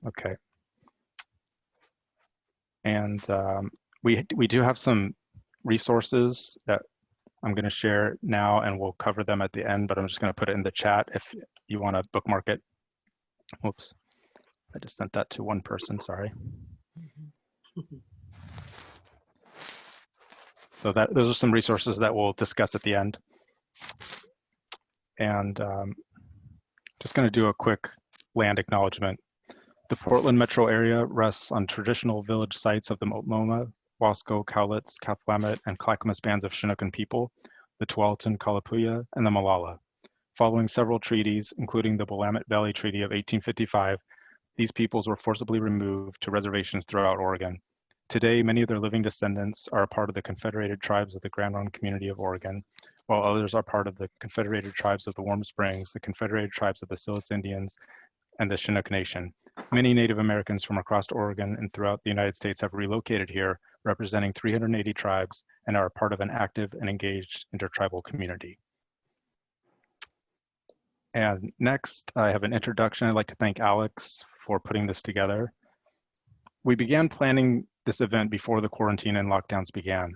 Okay. And we do have some resources that I'm going to share now, and we'll cover them at the end, but I'm just going to put it in the chat if you want to bookmark it. Whoops, I just sent that to one person, sorry. So those are some resources that we'll discuss at the end. And just going to do a quick land acknowledgement. The Portland metro area rests on traditional village sites of the Moma, Wasco, Cowlitz, Cathlamet, and Clackamas bands of Chinookan people, the Tualatin, Kalapuya, and the Malala. Following several treaties, including the Willamette Valley Treaty of 1855, these peoples were forcibly removed to reservations throughout Oregon. Today, many of their living descendants are a part of the Confederated Tribes of the Grand Ronde Community of Oregon, while others are part of the Confederated Tribes of the Warm Springs, the Confederated Tribes of the Siletz Indians, and the Chinook Nation. Many Native Americans from across Oregon and throughout the United States have relocated here, representing 380 tribes, and are a part of an active and engaged intertribal community. And next, I have an introduction. I'd like to thank Alex for putting this together. We began planning this event before the quarantine and lockdowns began.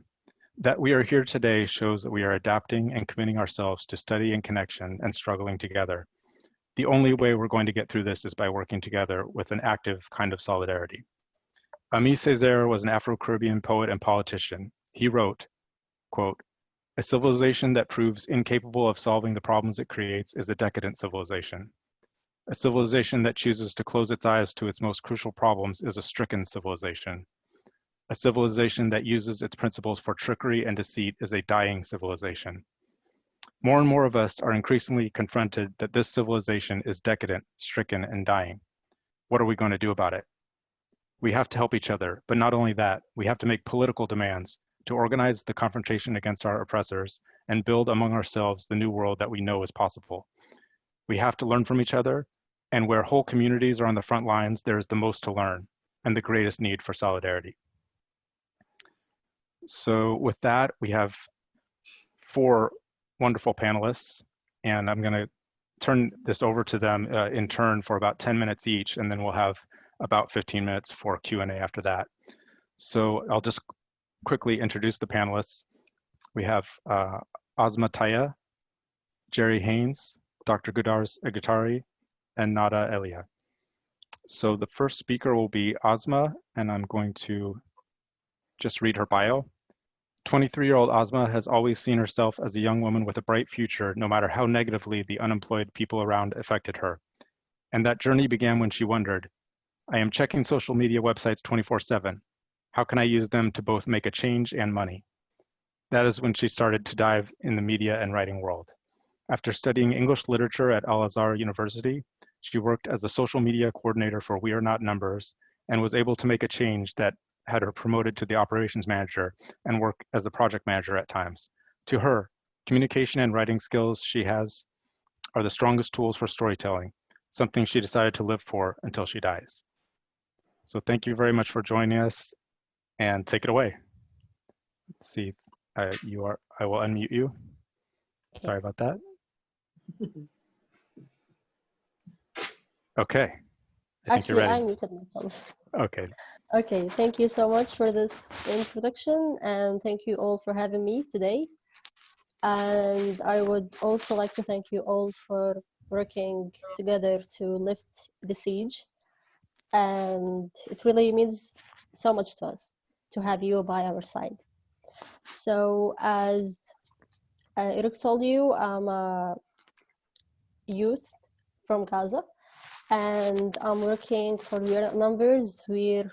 That we are here today shows that we are adapting and committing ourselves to study and connection and struggling together. The only way we're going to get through this is by working together with an active kind of solidarity. Aimé Césaire was an Afro-Caribbean poet and politician. He wrote, quote, "A civilization that proves incapable of solving the problems it creates is a decadent civilization. A civilization that chooses to close its eyes to its most crucial problems is a stricken civilization. A civilization that uses its principles for trickery and deceit is a dying civilization. More and more of us are increasingly confronted that this civilization is decadent, stricken, and dying. What are we going to do about it? We have to help each other, but not only that, we have to make political demands to organize the confrontation against our oppressors and build among ourselves the new world that we know is possible. We have to learn from each other, and where whole communities are on the front lines, there is the most to learn and the greatest need for solidarity." So with that, we have 4 wonderful panelists, and I'm going to turn this over to them in turn for about 10 minutes each, and then we'll have about 15 minutes for Q&A after that. So I'll just quickly introduce the panelists. We have Asmaa Tayeh, Gerri Haynes, Dr. Goudarz Eghtedari, and Nada Elia. So the first speaker will be Asmaa, and I'm going to just read her bio. 23-year-old Asmaa has always seen herself as a young woman with a bright future, no matter how negatively the unemployed people around affected her. And that journey began when she wondered, I am checking social media websites 24/7. How can I use them to both make a change and money? That is when she started to dive in the media and writing world. After studying English literature at Al-Azhar University, she worked as the social media coordinator for We Are Not Numbers and was able to make a change that had her promoted to the operations manager and work as a project manager at times. To her, communication and writing skills she has are the strongest tools for storytelling, something she decided to live for until she dies. So thank you very much for joining us, and take it away. Let's see, I will unmute you. Okay. Sorry about that. Okay. Actually, I muted myself. Okay. Okay, thank you so much for this introduction, and thank you all for having me today. And I would also like to thank you all for working together to lift the siege. And it really means so much to us to have you by our side. So as Eric told you, I'm a youth from Gaza, and I'm working for We Are Not Numbers. We're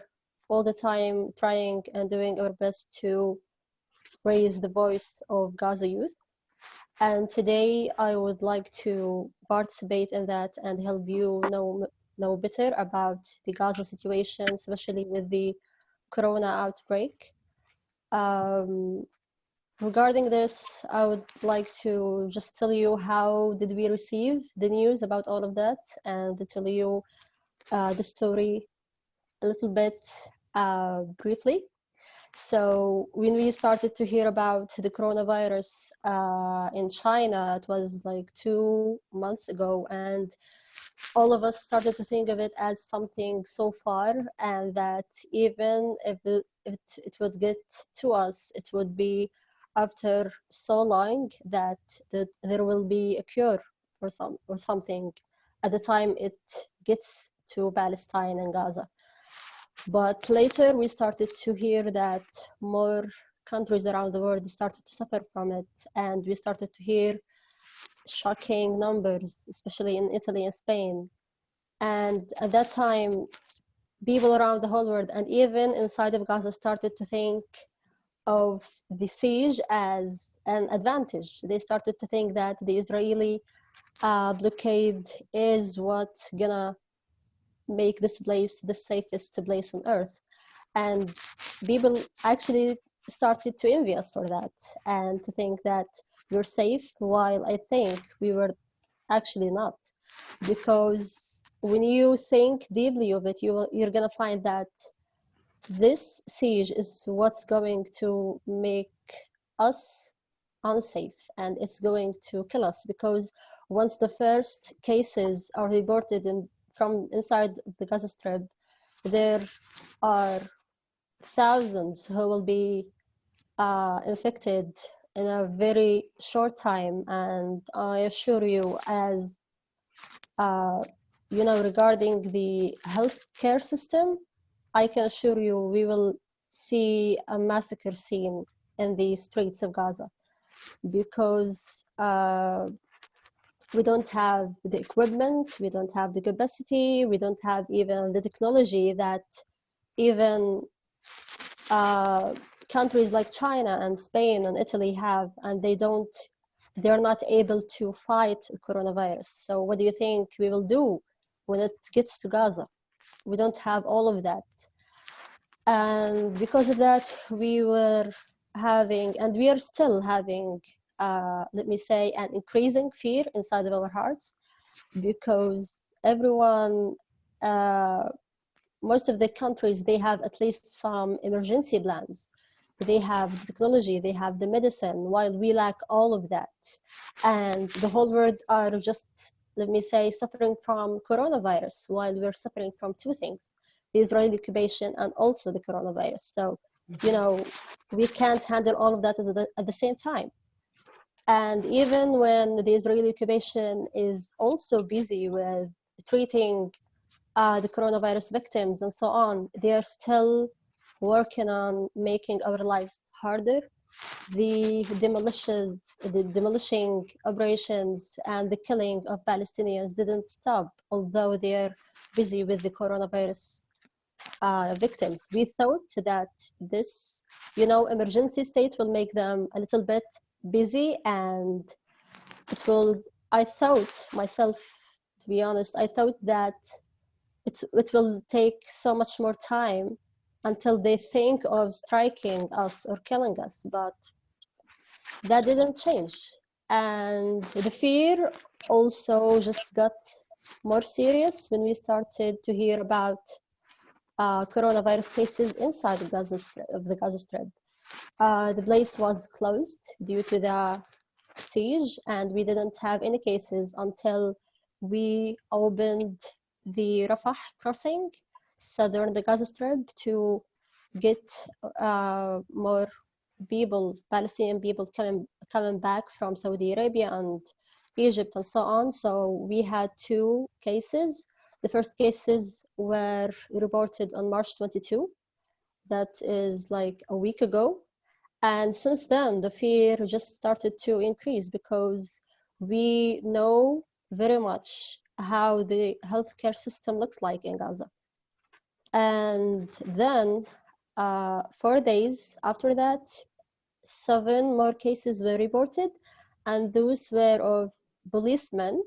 all the time trying and doing our best to raise the voice of Gaza youth. And today I would like to participate in that and help you know better about the Gaza situation, especially with the Corona outbreak. Regarding this, I would like to just tell you how did we receive the news about all of that, and to tell you the story a little bit briefly. So when we started to hear about the coronavirus in China, it was like 2 months ago, and all of us started to think of it as something so far, and that even if it would get to us, it would be after so long that there will be a cure or something at the time it gets to Palestine and Gaza. But later we started to hear that more countries around the world started to suffer from it, and we started to hear shocking numbers, especially in Italy and Spain. And at that time, people around the whole world and even inside of Gaza started to think of the siege as an advantage. They started to think that the Israeli blockade is what's gonna make this place the safest place on earth. And people actually started to envy us for that and to think that we're safe, while I think we were actually not. Because when you think deeply of it, you're gonna find that this siege is what's going to make us unsafe, and it's going to kill us, because once the first cases are reported from inside the Gaza Strip, there are thousands who will be infected in a very short time. And I assure you, as you know, regarding the healthcare system, I can assure you we will see a massacre scene in the streets of Gaza, because we don't have the equipment, we don't have the capacity, we don't have even the technology that even countries like China and Spain and Italy have, and they're not able to fight coronavirus. So what do you think we will do when it gets to Gaza? We don't have all of that. And because of that, we were having, and we are still having, let me say, an increasing fear inside of our hearts, because everyone, most of the countries, they have at least some emergency plans. They have the technology, they have the medicine, while we lack all of that. And the whole world are just, let me say, suffering from coronavirus, while we're suffering from two things: the Israeli occupation and also the coronavirus. So, you know, we can't handle all of that at the same time. And even when the Israeli occupation is also busy with treating the coronavirus victims and so on, they are still working on making our lives harder. The demolishing operations and the killing of Palestinians didn't stop, although they're busy with the coronavirus victims. We thought that this, you know, emergency state will make them a little bit busy, and it will, I thought myself, to be honest, I thought that it will take so much more time until they think of striking us or killing us, but that didn't change. And the fear also just got more serious when we started to hear about coronavirus cases inside the Gaza Strip. The place was closed due to the siege, and we didn't have any cases until we opened the Rafah crossing, southern the Gaza Strip, to get more people, Palestinian people coming back from Saudi Arabia and Egypt and so on. So we had two cases. The first cases were reported on March 22. That is like a week ago. And since then, the fear just started to increase, because we know very much how the healthcare system looks like in Gaza. And then 4 days after that, 7 more cases were reported, and those were of policemen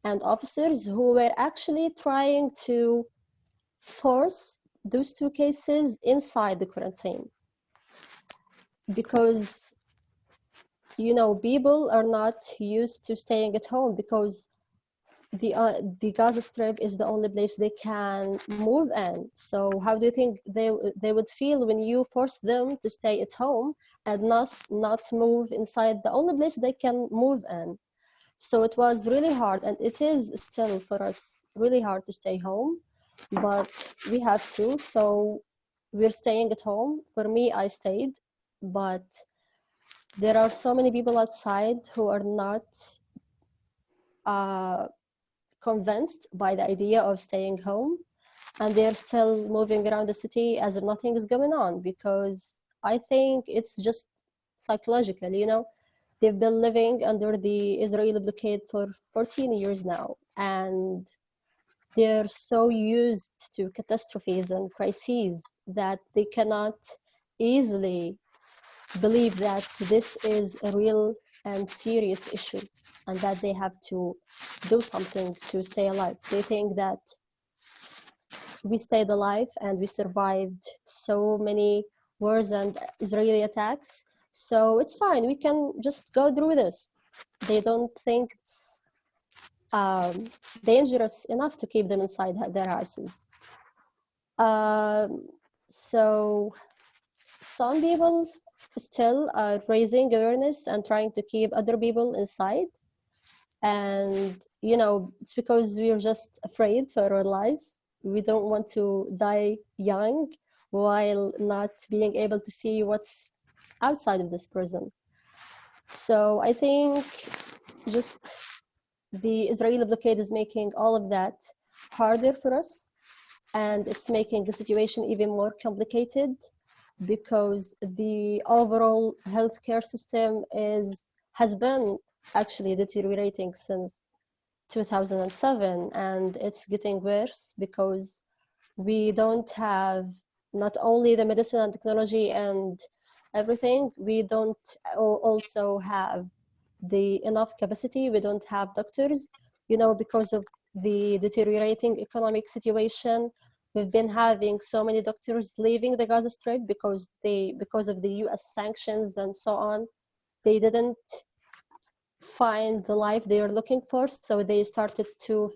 and officers who were actually trying to force those 2 cases inside the quarantine. Because, you know, people are not used to staying at home, because the Gaza Strip is the only place they can move in. So how do you think they would feel when you force them to stay at home and not move inside the only place they can move in? So it was really hard, and it is still for us really hard to stay home, but we have to. So we're staying at home. For me, I stayed, but there are so many people outside who are not convinced by the idea of staying home, and they're still moving around the city as if nothing is going on, because I think it's just psychological, you know. They've been living under the Israeli blockade for 14 years now, and they're so used to catastrophes and crises that they cannot easily believe that this is a real and serious issue and that they have to do something to stay alive. They think that we stayed alive and we survived so many wars and Israeli attacks, so it's fine, we can just go through this. They don't think it's dangerous enough to keep them inside their houses. So some people still are raising awareness and trying to keep other people inside. And, you know, it's because we're just afraid for our lives. We don't want to die young while not being able to see what's outside of this prison. So I think just the Israeli blockade is making all of that harder for us, and it's making the situation even more complicated because the overall healthcare system has been actually deteriorating since 2007, and it's getting worse because we don't have not only the medicine and technology and everything, we don't also have the enough capacity. We don't have doctors, you know, because of the deteriorating economic situation. We've been having so many doctors leaving the Gaza Strip because of the US sanctions and so on. They didn't find the life they were looking for, so they started to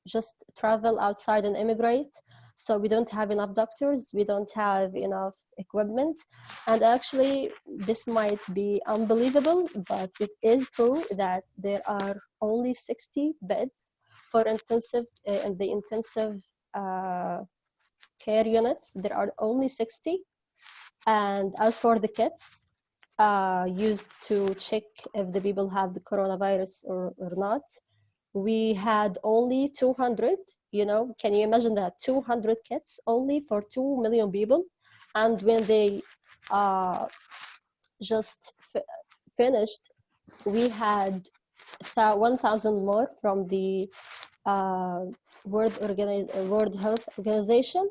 just travel outside and immigrate. So we don't have enough doctors, we don't have enough equipment. And actually, this might be unbelievable, but it is true that there are only 60 beds for intensive in the intensive care units. There are only 60. And as for the kits used to check if the people have the coronavirus or not, we had only 200, you know, can you imagine that? 200 kits only for 2 million people. And when they just finished, we had 1,000 more from the World Health Organization.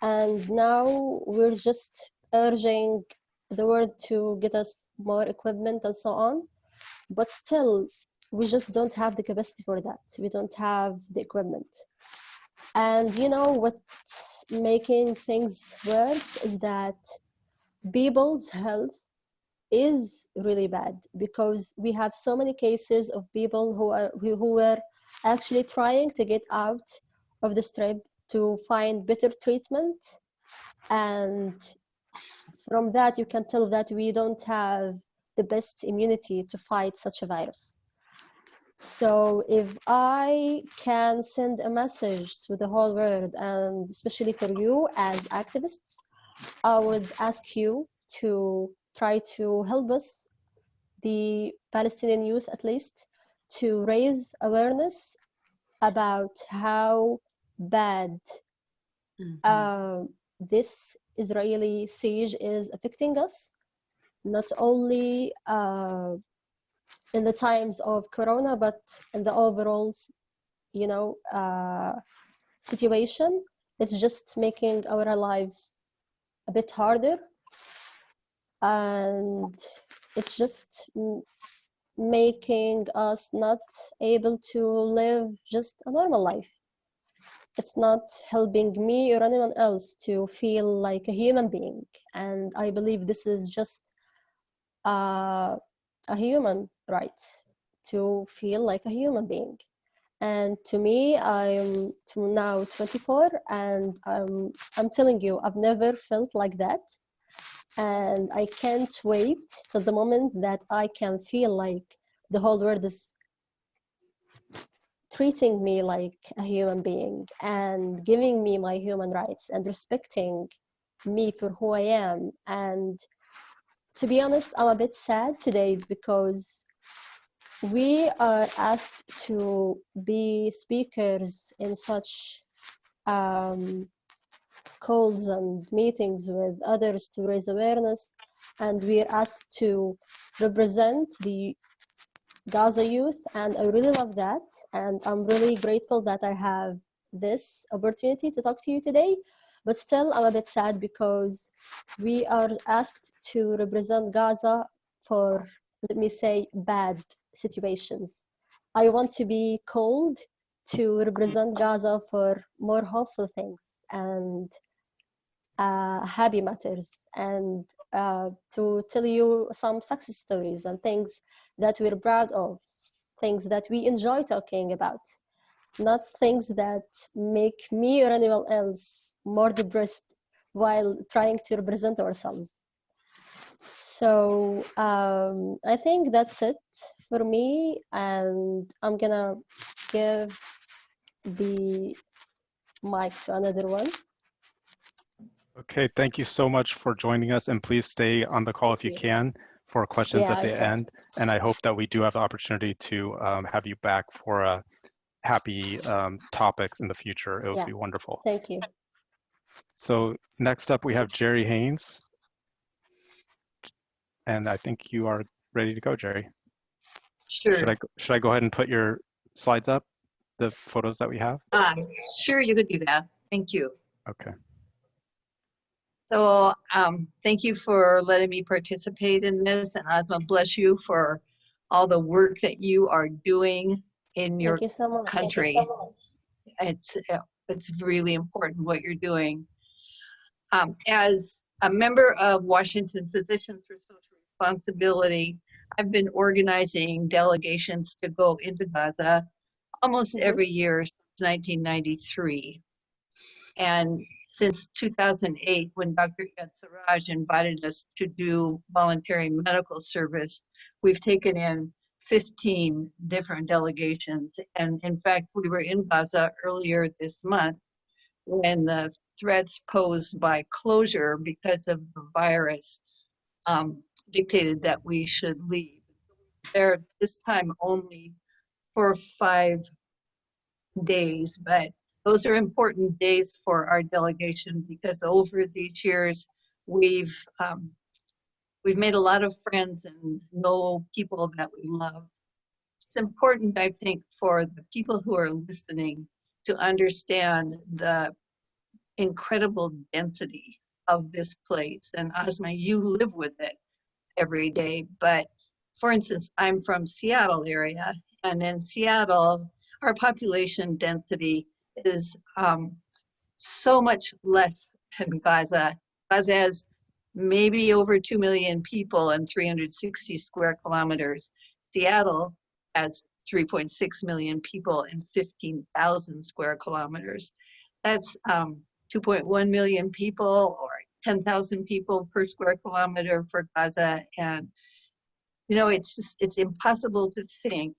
And now we're just urging the world to get us more equipment and so on. But still, we just don't have the capacity for that. We don't have the equipment. And you know what's making things worse is that people's health is really bad, because we have so many cases of people who were actually trying to get out of the Strip to find better treatment. And from that, you can tell that we don't have the best immunity to fight such a virus. So if I can send a message to the whole world, and especially for you as activists, I would ask you to try to help us, the Palestinian youth at least, to raise awareness about how bad this Israeli siege is affecting us, not only in the times of Corona, but in the overall, you know, situation. It's just making our lives a bit harder, and it's just making us not able to live just a normal life. It's not helping me or anyone else to feel like a human being. And I believe this is just a human right to feel like a human being. And to me, I'm now 24, and I'm telling you, I've never felt like that. And I can't wait till the moment that I can feel like the whole world is treating me like a human being and giving me my human rights and respecting me for who I am. And to be honest, I'm a bit sad today because we are asked to be speakers in such calls and meetings with others to raise awareness, and we are asked to represent the Gaza youth, and I really love that, and I'm really grateful that I have this opportunity to talk to you today. But still, I'm a bit sad because we are asked to represent Gaza for, let me say, bad situations. I want to be called to represent Gaza for more hopeful things and happy matters, and to tell you some success stories and things that we're proud of, things that we enjoy talking about, not things that make me or anyone else more depressed while trying to represent ourselves. So I think that's it for me, and I'm gonna give the mic to another one. Okay, thank you so much for joining us, and please stay on the call if you can for questions at the end. And I hope that we do have the opportunity to have you back for happy topics in the future. It would be wonderful. Thank you. So next up we have Gerri Haynes. And I think you are ready to go, Gerri. Sure. Should I go ahead and put your slides up, the photos that we have? Sure, you could do that. Thank you. Okay. So thank you for letting me participate in this, and Asmaa, bless you for all the work that you are doing in your country. It's really important what you're doing. As a member of Washington Physicians for Social Responsibility, I've been organizing delegations to go into Gaza almost every year since 1993. And since 2008, when Dr. Siraj invited us to do voluntary medical service, we've taken in 15 different delegations. And in fact, we were in Gaza earlier this month when the threats posed by closure because of the virus dictated that we should leave. There this time only for 5 days, but those are important days for our delegation because over these years we've made a lot of friends and know people that we love. It's important, I think, for the people who are listening to understand the incredible density of this place. And Asmaa, you live with it every day. But for instance, I'm from Seattle area, and in Seattle, our population density is so much less than Gaza. Gaza has maybe over 2 million people and 360 square kilometers. Seattle has 3.6 million people and 15,000 square kilometers. That's 2.1 million people or 10,000 people per square kilometer for Gaza. And, you know, it's impossible to think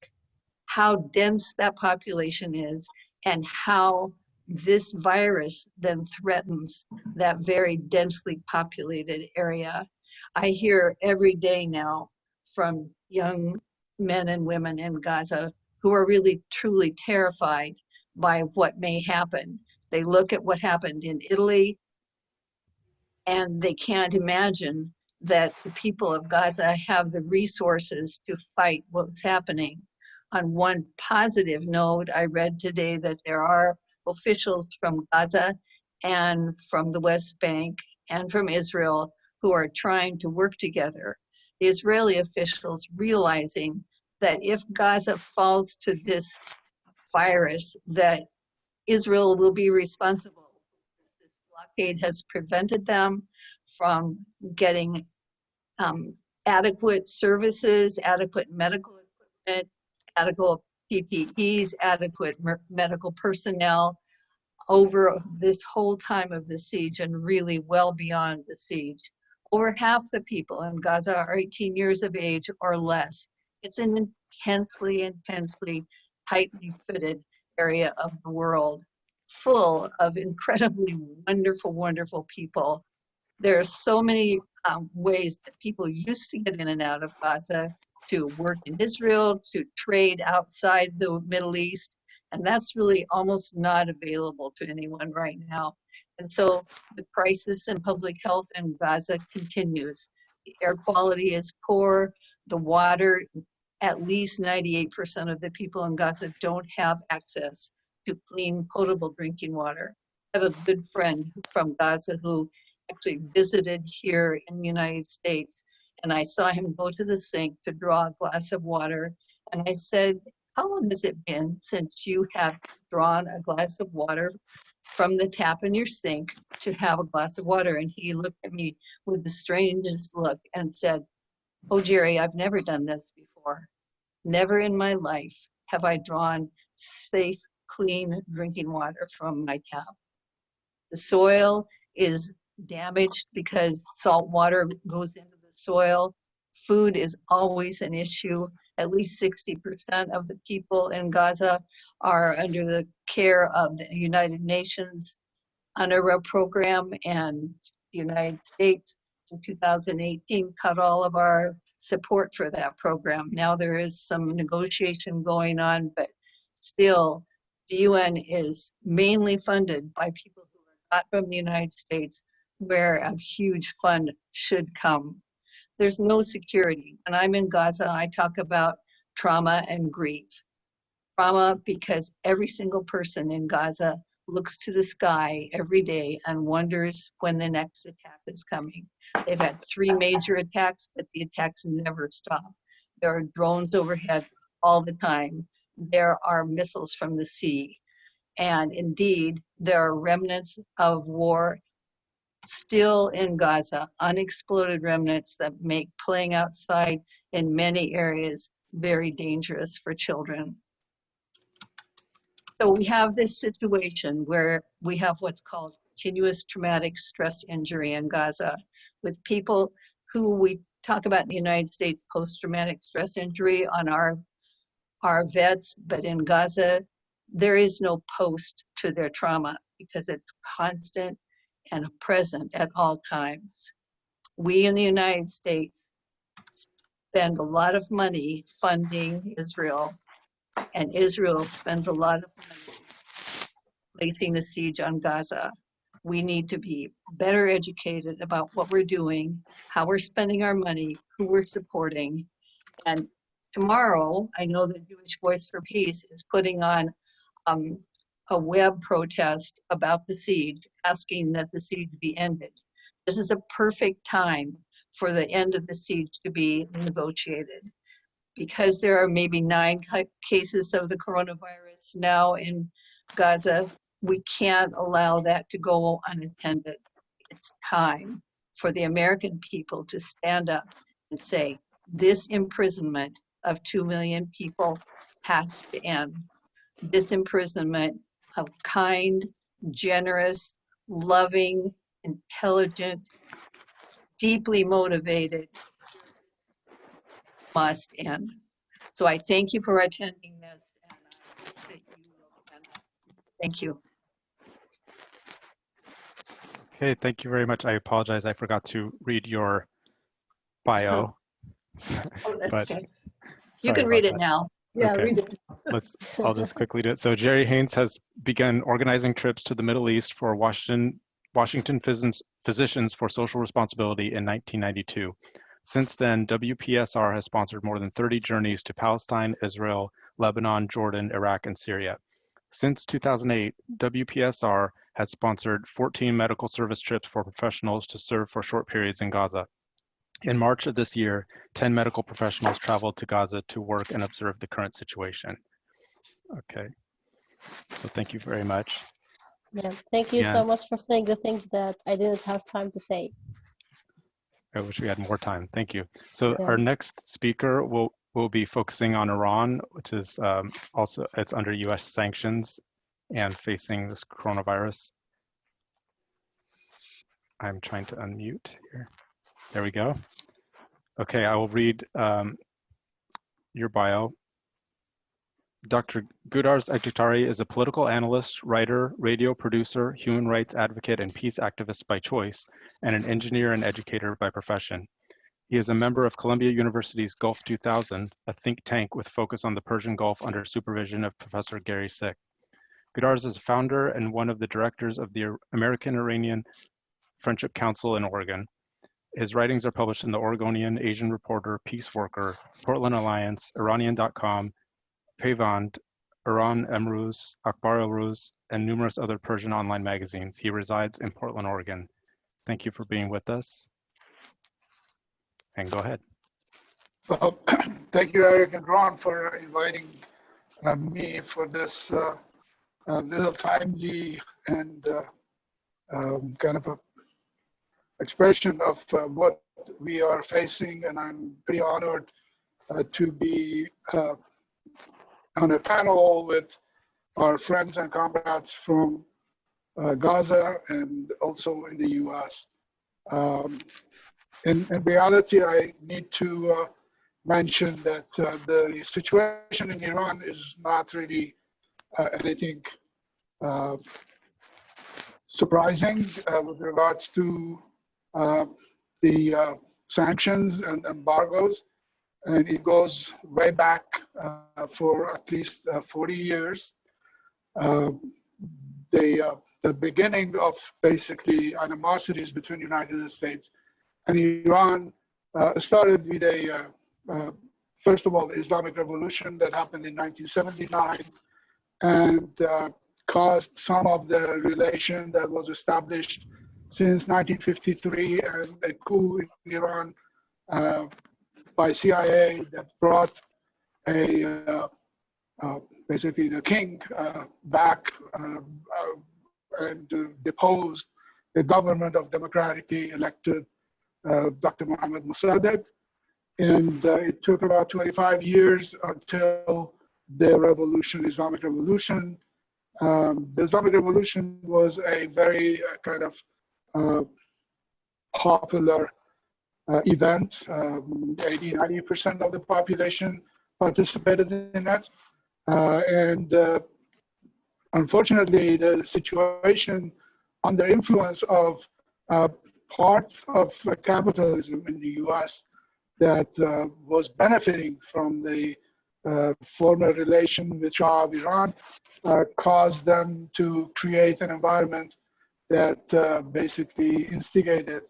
how dense that population is and how this virus then threatens that very densely populated area. I hear every day now from young men and women in Gaza who are really truly terrified by what may happen. They look at what happened in Italy and they can't imagine that the people of Gaza have the resources to fight what's happening. On one positive note, I read today that there are officials from Gaza and from the West Bank and from Israel who are trying to work together. The Israeli officials realizing that if Gaza falls to this virus, that Israel will be responsible. This blockade has prevented them from getting adequate services, adequate medical equipment, adequate PPEs, adequate medical personnel over this whole time of the siege and really well beyond the siege. Over half the people in Gaza are 18 years of age or less. It's an intensely tightly fitted area of the world, full of incredibly wonderful, wonderful people. There are so many ways that people used to get in and out of Gaza, to work in Israel, to trade outside the Middle East, and that's really almost not available to anyone right now. And so the crisis in public health in Gaza continues. The air quality is poor, the water, at least 98% of the people in Gaza don't have access to clean, potable drinking water. I have a good friend from Gaza who actually visited here in the United States, and I saw him go to the sink to draw a glass of water. And I said, how long has it been since you have drawn a glass of water from the tap in your sink to have a glass of water? And he looked at me with the strangest look and said, oh, Gerri, I've never done this before. Never in my life have I drawn safe, clean drinking water from my tap. The soil is damaged because salt water goes into the soil. Food is always an issue. At least 60% of the people in Gaza are under the care of the United Nations UNRWA program, and the United States in 2018 cut all of our support for that program. Now there is some negotiation going on, but still the UN is mainly funded by people who are not from the United States, where a huge fund should come. There's no security. When I'm in Gaza, I talk about trauma and grief. Trauma because every single person in Gaza looks to the sky every day and wonders when the next attack is coming. They've had 3 major attacks, but the attacks never stop. There are drones overhead all the time. There are missiles from the sea. And indeed, there are remnants of war still in Gaza, unexploded remnants that make playing outside in many areas very dangerous for children. So we have this situation where we have what's called continuous traumatic stress injury in Gaza, with people who we talk about in the United States post-traumatic stress injury on our vets, but in Gaza, there is no post to their trauma because it's constant and present at all times. We in the United States spend a lot of money funding Israel, and Israel spends a lot of money placing a siege on Gaza. We need to be better educated about what we're doing, how we're spending our money, who we're supporting. And tomorrow, I know the Jewish Voice for Peace is putting on a web protest about the siege, asking that the siege be ended. This is a perfect time for the end of the siege to be negotiated. Because there are maybe 9 cases of the coronavirus now in Gaza, we can't allow that to go unattended. It's time for the American people to stand up and say, this imprisonment of 2 million people has to end. This imprisonment of kind, generous, loving, intelligent, deeply motivated must end. So I thank you for attending this, and I hope that you will stand up. Thank you. Okay, thank you very much. I apologize, I forgot to read your bio. Oh, that's But okay. You sorry can read about it that. now. Yeah, Okay. read it. I'll just quickly do it. So Gerri Haynes has begun organizing trips to the Middle East for Washington Physicians for Social Responsibility in 1992. Since then, WPSR has sponsored more than 30 journeys to Palestine, Israel, Lebanon, Jordan, Iraq, and Syria. Since 2008, WPSR has sponsored 14 medical service trips for professionals to serve for short periods in Gaza. In March of this year, 10 medical professionals traveled to Gaza to work and observe the current situation. Okay, so thank you very much. Yeah, thank you so And much for saying the things that I didn't have time to say. I wish we had more time. Thank you. So Yeah. our next speaker will be focusing on Iran, which is also, it's under US sanctions and facing this coronavirus. I'm trying to unmute here. There we go. Okay, I will read your bio. Dr. Goudarz Eghtedari is a political analyst, writer, radio producer, human rights advocate, and peace activist by choice, and an engineer and educator by profession. He is a member of Columbia University's Gulf 2000, a think tank with focus on the Persian Gulf under supervision of Professor Gerri Haynes. Goudarz is founder and one of the directors of the American-Iranian Friendship Council in Oregon. His writings are published in the Oregonian, Asian Reporter, Peace Worker, Portland Alliance, Iranian.com, Payvand, Iran Emruz, Akhbar el-Ruz, and numerous other Persian online magazines. He resides in Portland, Oregon. Thank you for being with us. And go ahead. Well, thank you, Eric and Ron, for inviting me for this little timely and kind of a expression of what we are facing. And I'm pretty honored to be on a panel with our friends and comrades from Gaza and also in the US. In reality, I need to mention that the situation in Iran is not really anything surprising with regards to the sanctions and embargoes. And it goes way back for at least 40 years. The beginning of basically animosities between the United States and Iran started with a, first of all, the Islamic Revolution that happened in 1979 and caused some of the relation that was established since 1953 and a coup in Iran by CIA that brought basically the king back and deposed the government of democratically elected Dr. Mohammad Mossadegh. And it took about 25 years until the revolution, Islamic Revolution. The Islamic Revolution was a very kind of popular event. 80-90% of the population participated in it. And unfortunately, the situation under influence of parts of capitalism in the US that was benefiting from the former relation with Shah of Iran caused them to create an environment that basically instigated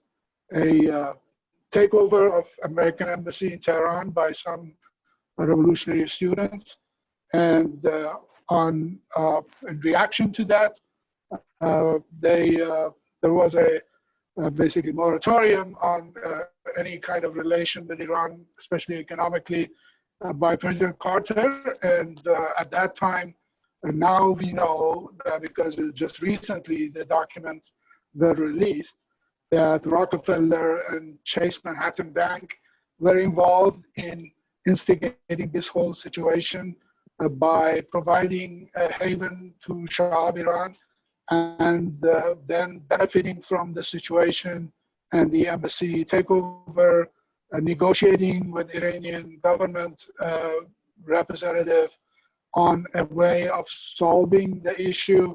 a takeover of American embassy in Tehran by some revolutionary students. And in reaction to that, there was a basically moratorium on any kind of relation with Iran, especially economically, by President Carter. And at that time, and now we know because just recently the documents were released that Rockefeller and Chase Manhattan Bank were involved in instigating this whole situation by providing a haven to Shah of Iran and then benefiting from the situation and the embassy takeover, negotiating with Iranian government representative on a way of solving the issue,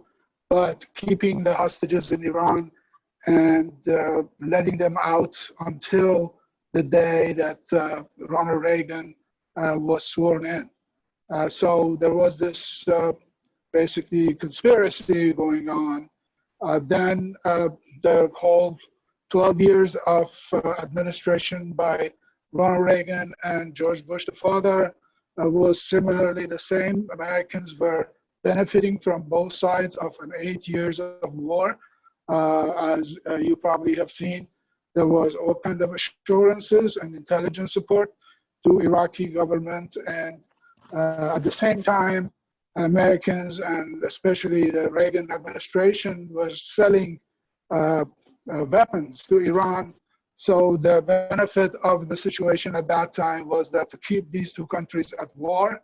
but keeping the hostages in Iran and letting them out until the day that Ronald Reagan was sworn in. So there was this basically conspiracy going on. Then the whole 12 years of administration by Ronald Reagan and George Bush the father was similarly the same. Americans were benefiting from both sides of an 8 years of war. As you probably have seen, there was all kinds of assurances and intelligence support to Iraqi government. And at the same time, Americans and especially the Reagan administration was selling weapons to Iran. So the benefit of the situation at that time was that to keep these two countries at war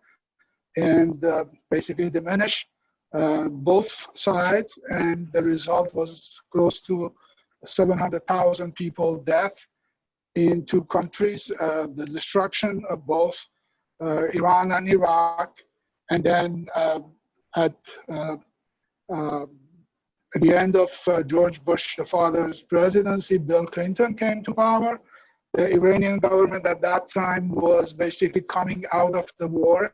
and basically diminish both sides. And the result was close to 700,000 people death in two countries, the destruction of both Iran and Iraq, And then at the end of George Bush the father's presidency, Bill Clinton came to power. The Iranian government at that time was basically coming out of the war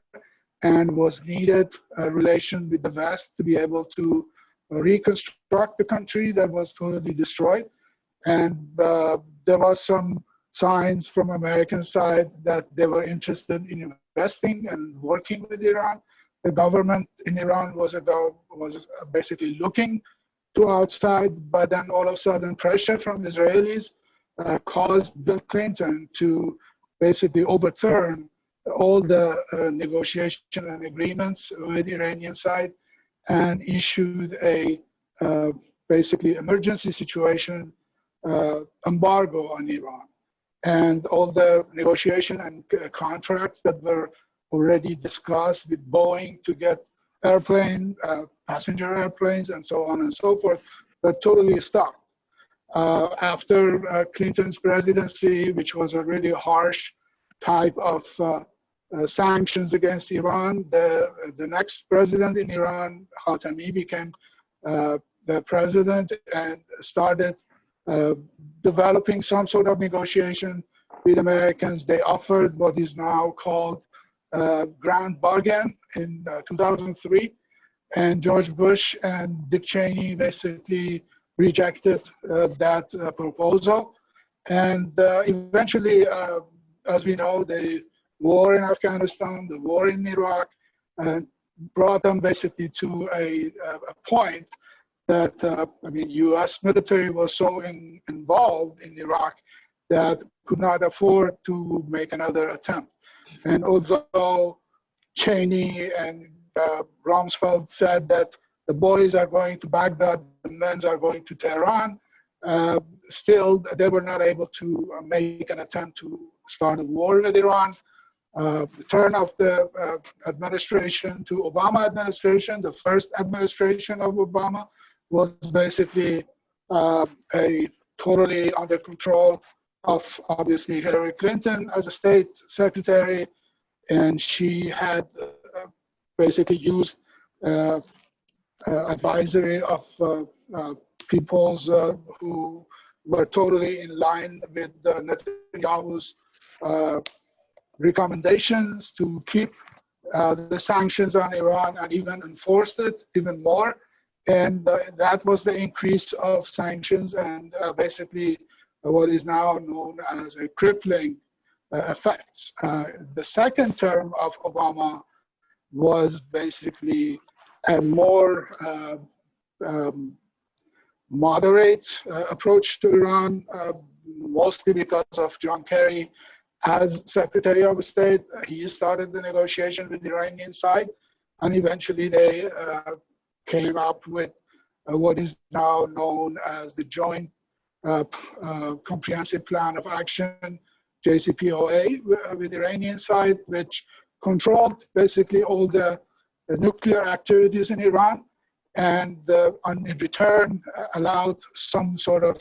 and was needed a relation with the West to be able to reconstruct the country that was totally destroyed. And there was some signs from American side that they were interested in investing and working with Iran. The government in Iran was basically looking to outside, but then all of a sudden pressure from Israelis caused Bill Clinton to basically overturn all the negotiation and agreements with the Iranian side and issued a basically emergency situation embargo on Iran. And all the negotiation and contracts that were already discussed with Boeing to get passenger airplanes and so on and so forth, were totally stopped. After Clinton's presidency, which was a really harsh type of sanctions against Iran, the next president in Iran, Khatami, became the president and started developing some sort of negotiation with Americans. They offered what is now called grand bargain in 2003, and George Bush and Dick Cheney basically rejected that proposal. And eventually, as we know, the war in Afghanistan, the war in Iraq, brought them basically to a point that, U.S. military was so involved in Iraq that could not afford to make another attempt. And although Cheney and Rumsfeld said that the boys are going to Baghdad, the men are going to Tehran, still they were not able to make an attempt to start a war with Iran. The turn of the administration to Obama administration, the first administration of Obama, was basically a totally under control of obviously Hillary Clinton as a state secretary, and she had basically used advisory of peoples who were totally in line with Netanyahu's recommendations to keep the sanctions on Iran and even enforced it even more. And that was the increase of sanctions and basically what is now known as a crippling effect. The second term of Obama was basically a more moderate approach to Iran, mostly because of John Kerry as Secretary of State. He started the negotiation with the Iranian side, and eventually they came up with what is now known as the Joint Comprehensive Plan of Action, JCPOA, with the Iranian side, which controlled basically all the nuclear activities in Iran, and in return allowed some sort of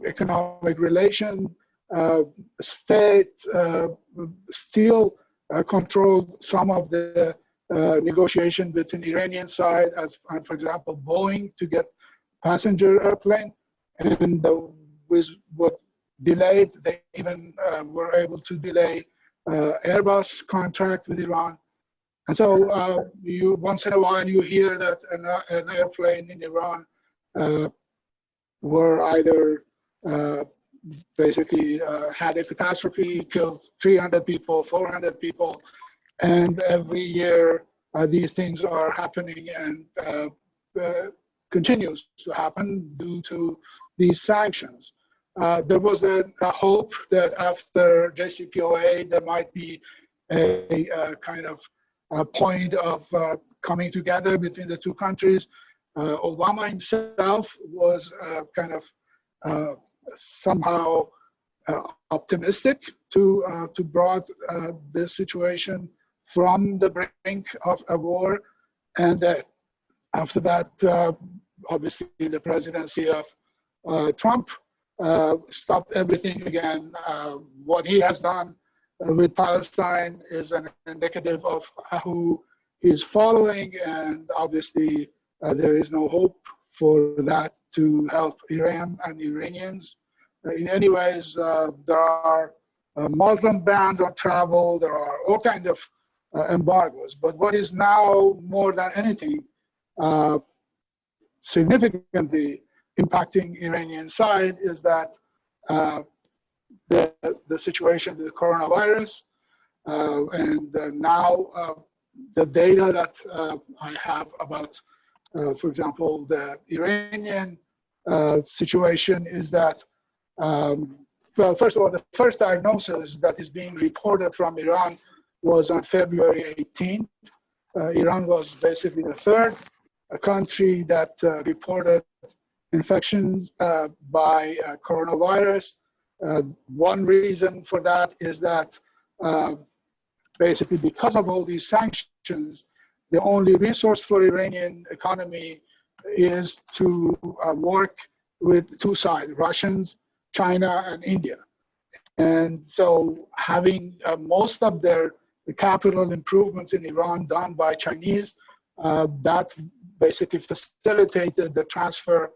economic relation. State still controlled some of the negotiation between the Iranian side, as for example, Boeing to get passenger airplane, and with what delayed, they even were able to delay Airbus contract with Iran. And so you once in a while you hear that an airplane in Iran were either basically had a catastrophe, killed 300 people, 400 people, and every year these things are happening and continues to happen due to these sanctions. There was a hope that after JCPOA there might be a kind of a point of coming together between the two countries. Obama himself was kind of somehow optimistic to brought this situation from the brink of a war, and after that, obviously the presidency of Trump stopped everything again. What he has done with Palestine is an indicative of who is following, and obviously there is no hope for that to help Iran and Iranians. In any ways, there are Muslim bans on travel, there are all kinds of embargoes. But what is now more than anything significantly impacting Iranian side is that the situation with the coronavirus and now the data that I have about, for example, the Iranian situation is that, well, first of all, the first diagnosis that is being reported from Iran was on February 18th. Iran was basically the third country that reported infections by coronavirus. One reason for that is that basically because of all these sanctions, the only resource for Iranian economy is to work with two sides, Russians, China, and India. And so having most of their capital improvements in Iran done by Chinese, that basically facilitated the transfer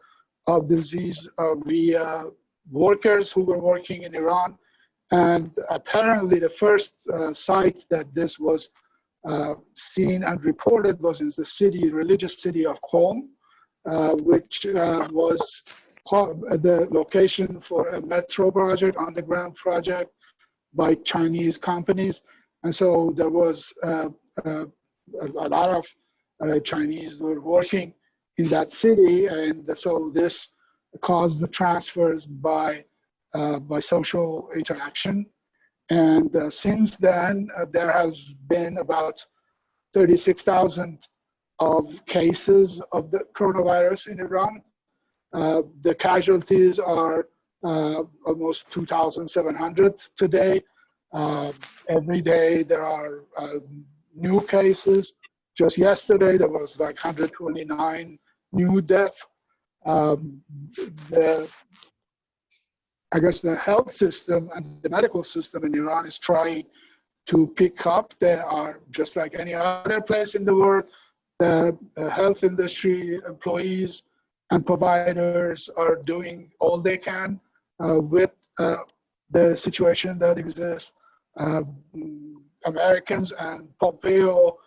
of disease via workers who were working in Iran. And apparently the first site that this was seen and reported was in the city, religious city of Qom, which was the location for a metro project, underground project by Chinese companies. And so there was a lot of Chinese were working in that city. And so this caused the transfers by social interaction. And since then, there has been about 36,000 of cases of the coronavirus in Iran. The casualties are almost 2,700 today. Every day there are new cases. Just yesterday there was like 129 new deaths. I guess the health system and the medical system in Iran is trying to pick up. They are just like any other place in the world. The health industry, employees, and providers are doing all they can with the situation that exists. Americans and Pompeo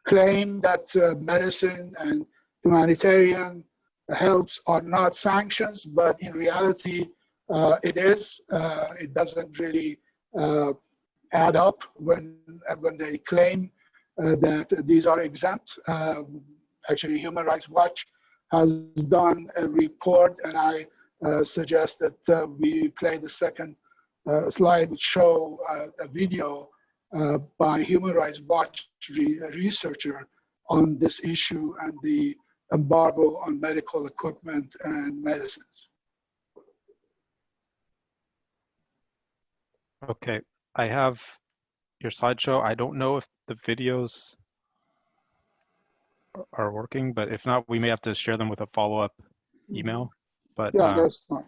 claim that medicine and humanitarian helps are not sanctions, but in reality, it is. It doesn't really add up when they claim that these are exempt. Actually, Human Rights Watch has done a report, and I suggest that we play the second slide, which show a video by Human Rights Watch researcher on this issue and the embargo on medical equipment and medicines. Okay, I have your slideshow. I don't know if the videos are working, but if not, we may have to share them with a follow-up email. But yeah, that's fine.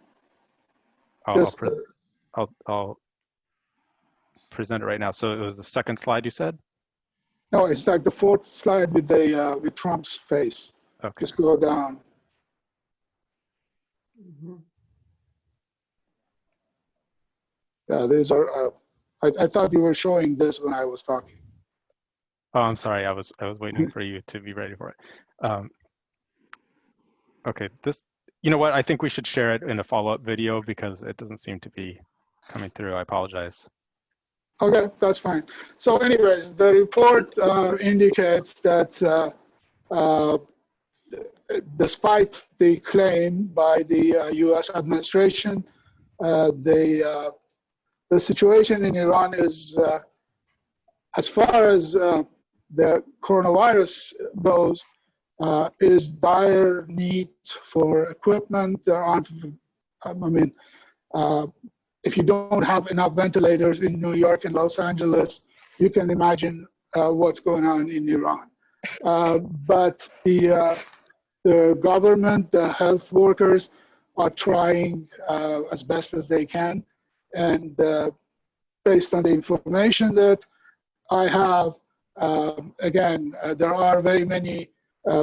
I'll present it right now. So it was the second slide you said? No, it's like the fourth slide with the with Trump's face. Okay. Just go down. Yeah, these are. I thought you were showing this when I was talking. Oh, I'm sorry. I was waiting for you to be ready for it. Okay, this. You know what? I think we should share it in a follow-up video because it doesn't seem to be coming through. I apologize. Okay, that's fine. So, anyways, the report indicates that despite the claim by the U.S. administration, the situation in Iran is, as far as the coronavirus goes, is dire need for equipment. There aren't, if you don't have enough ventilators in New York and Los Angeles, you can imagine what's going on in Iran. But the government, the health workers are trying as best as they can. And based on the information that I have, Again, there are very many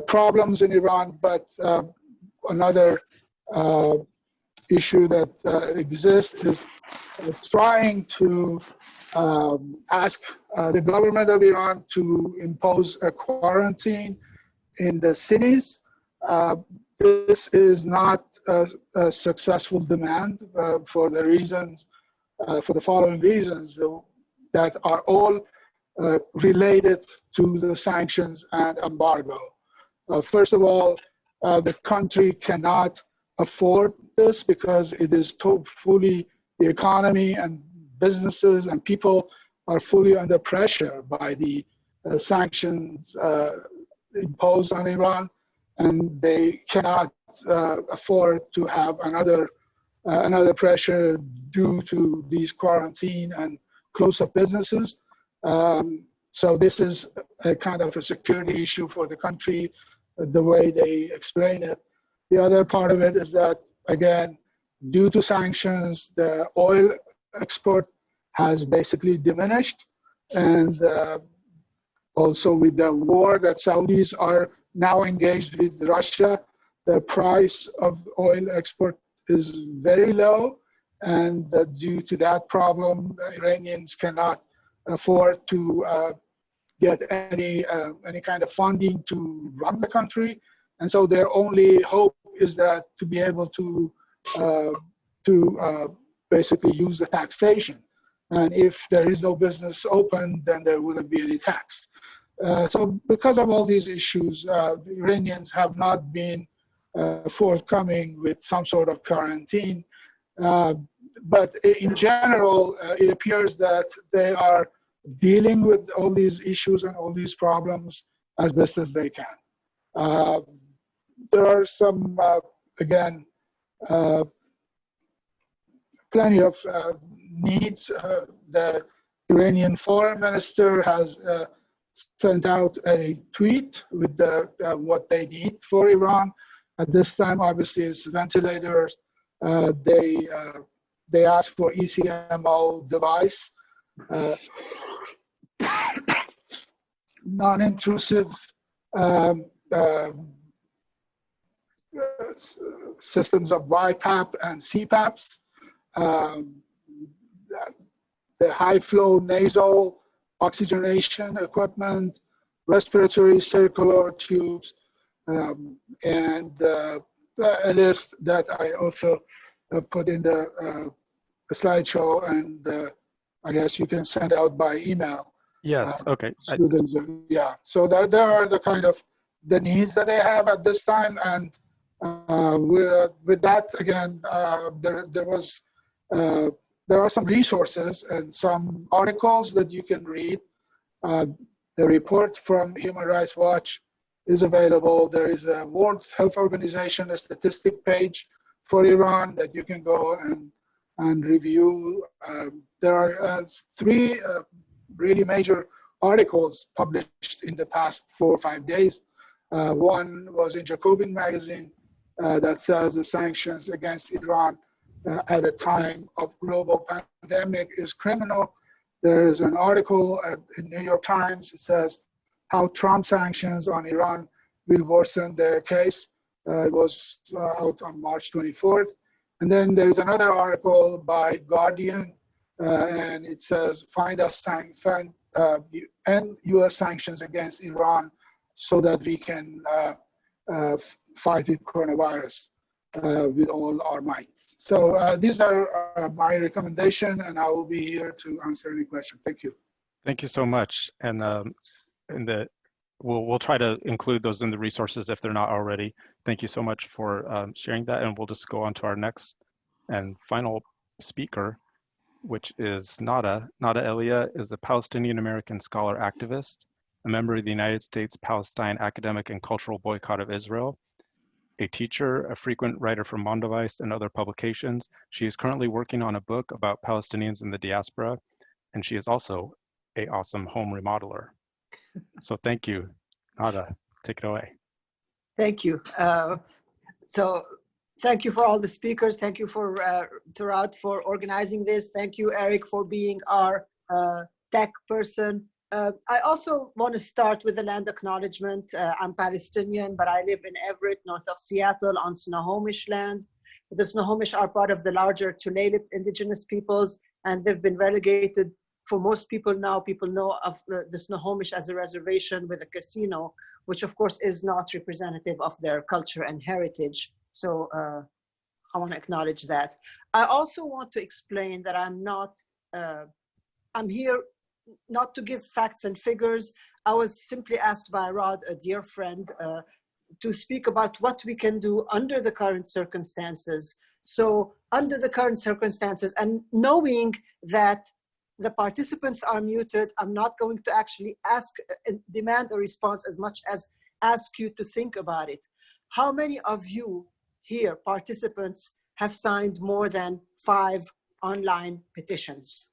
problems in Iran, but another issue that exists is trying to ask the government of Iran to impose a quarantine in the cities. This is not a successful demand for the reasons, for the following reasons that are all related to the sanctions and embargo. First of all, the country cannot afford this because it is fully, the economy and businesses and people are fully under pressure by the sanctions imposed on Iran, and they cannot afford to have another pressure due to these quarantine and close up businesses. So this is a kind of a security issue for the country, the way they explain it. The other part of it is that, again, due to sanctions, the oil export has basically diminished. And also with the war that Saudis are now engaged with Russia, the price of oil export is very low. And due to that problem, the Iranians cannot afford to get any kind of funding to run the country. And so their only hope is that to be able to basically use the taxation. And if there is no business open, then there wouldn't be any tax. So because of all these issues, the Iranians have not been forthcoming with some sort of quarantine. But in general, it appears that they are dealing with all these issues and all these problems as best as they can. There are some, again, plenty of needs. The Iranian foreign minister has sent out a tweet with what they need for Iran. At this time, obviously, it's ventilators. They ask for ECMO device, non-intrusive systems of BiPAP and CPAPs, the high-flow nasal oxygenation equipment, respiratory circular tubes, and a list that I also put in the slideshow, and I guess you can send out by email. Yes, okay. Students, yeah. So there are the kind of the needs that they have at this time, and with that, again, there are some resources and some articles that you can read. The report from Human Rights Watch is available. There is a World Health Organization, a statistic page for Iran that you can go and review. There are 3 really major articles published in the past 4 or 5 days. One was in Jacobin magazine that says the sanctions against Iran at a time of global pandemic is criminal. There is an article in New York Times. It says how Trump sanctions on Iran will worsen the case. It was out on March 24th. And then there's another article by Guardian, and it says end U.S. sanctions against Iran so that we can fight with coronavirus with all our might. So these are my recommendation, and I will be here to answer any question. Thank you. Thank you so much. And we'll try to include those in the resources if they're not already. Thank you so much for sharing that. And we'll just go on to our next and final speaker, which is Nada. Nada Elia is a Palestinian-American scholar activist, a member of the United States-Palestine Academic and Cultural Boycott of Israel, a teacher, a frequent writer for Mondevice and other publications. She is currently working on a book about Palestinians in the diaspora, and she is also an awesome home remodeler. So thank you. Nada, take it away. Thank you. So thank you for all the speakers. Thank you for Tarat for organizing this. Thank you, Eric, for being our tech person. I also want to start with the land acknowledgement. I'm Palestinian, but I live in Everett, north of Seattle, on Snohomish land. The Snohomish are part of the larger Tulalip indigenous peoples, and they've been relegated. For most people now, people know of the Snohomish as a reservation with a casino, which of course is not representative of their culture and heritage. So I want to acknowledge that. I also want to explain that I'm here not to give facts and figures. I was simply asked by Rod, a dear friend, to speak about what we can do under the current circumstances. So under the current circumstances, and knowing that the participants are muted, I'm not going to actually demand a response as much as ask you to think about it. How many of you here, participants, have signed more than 5 online petitions?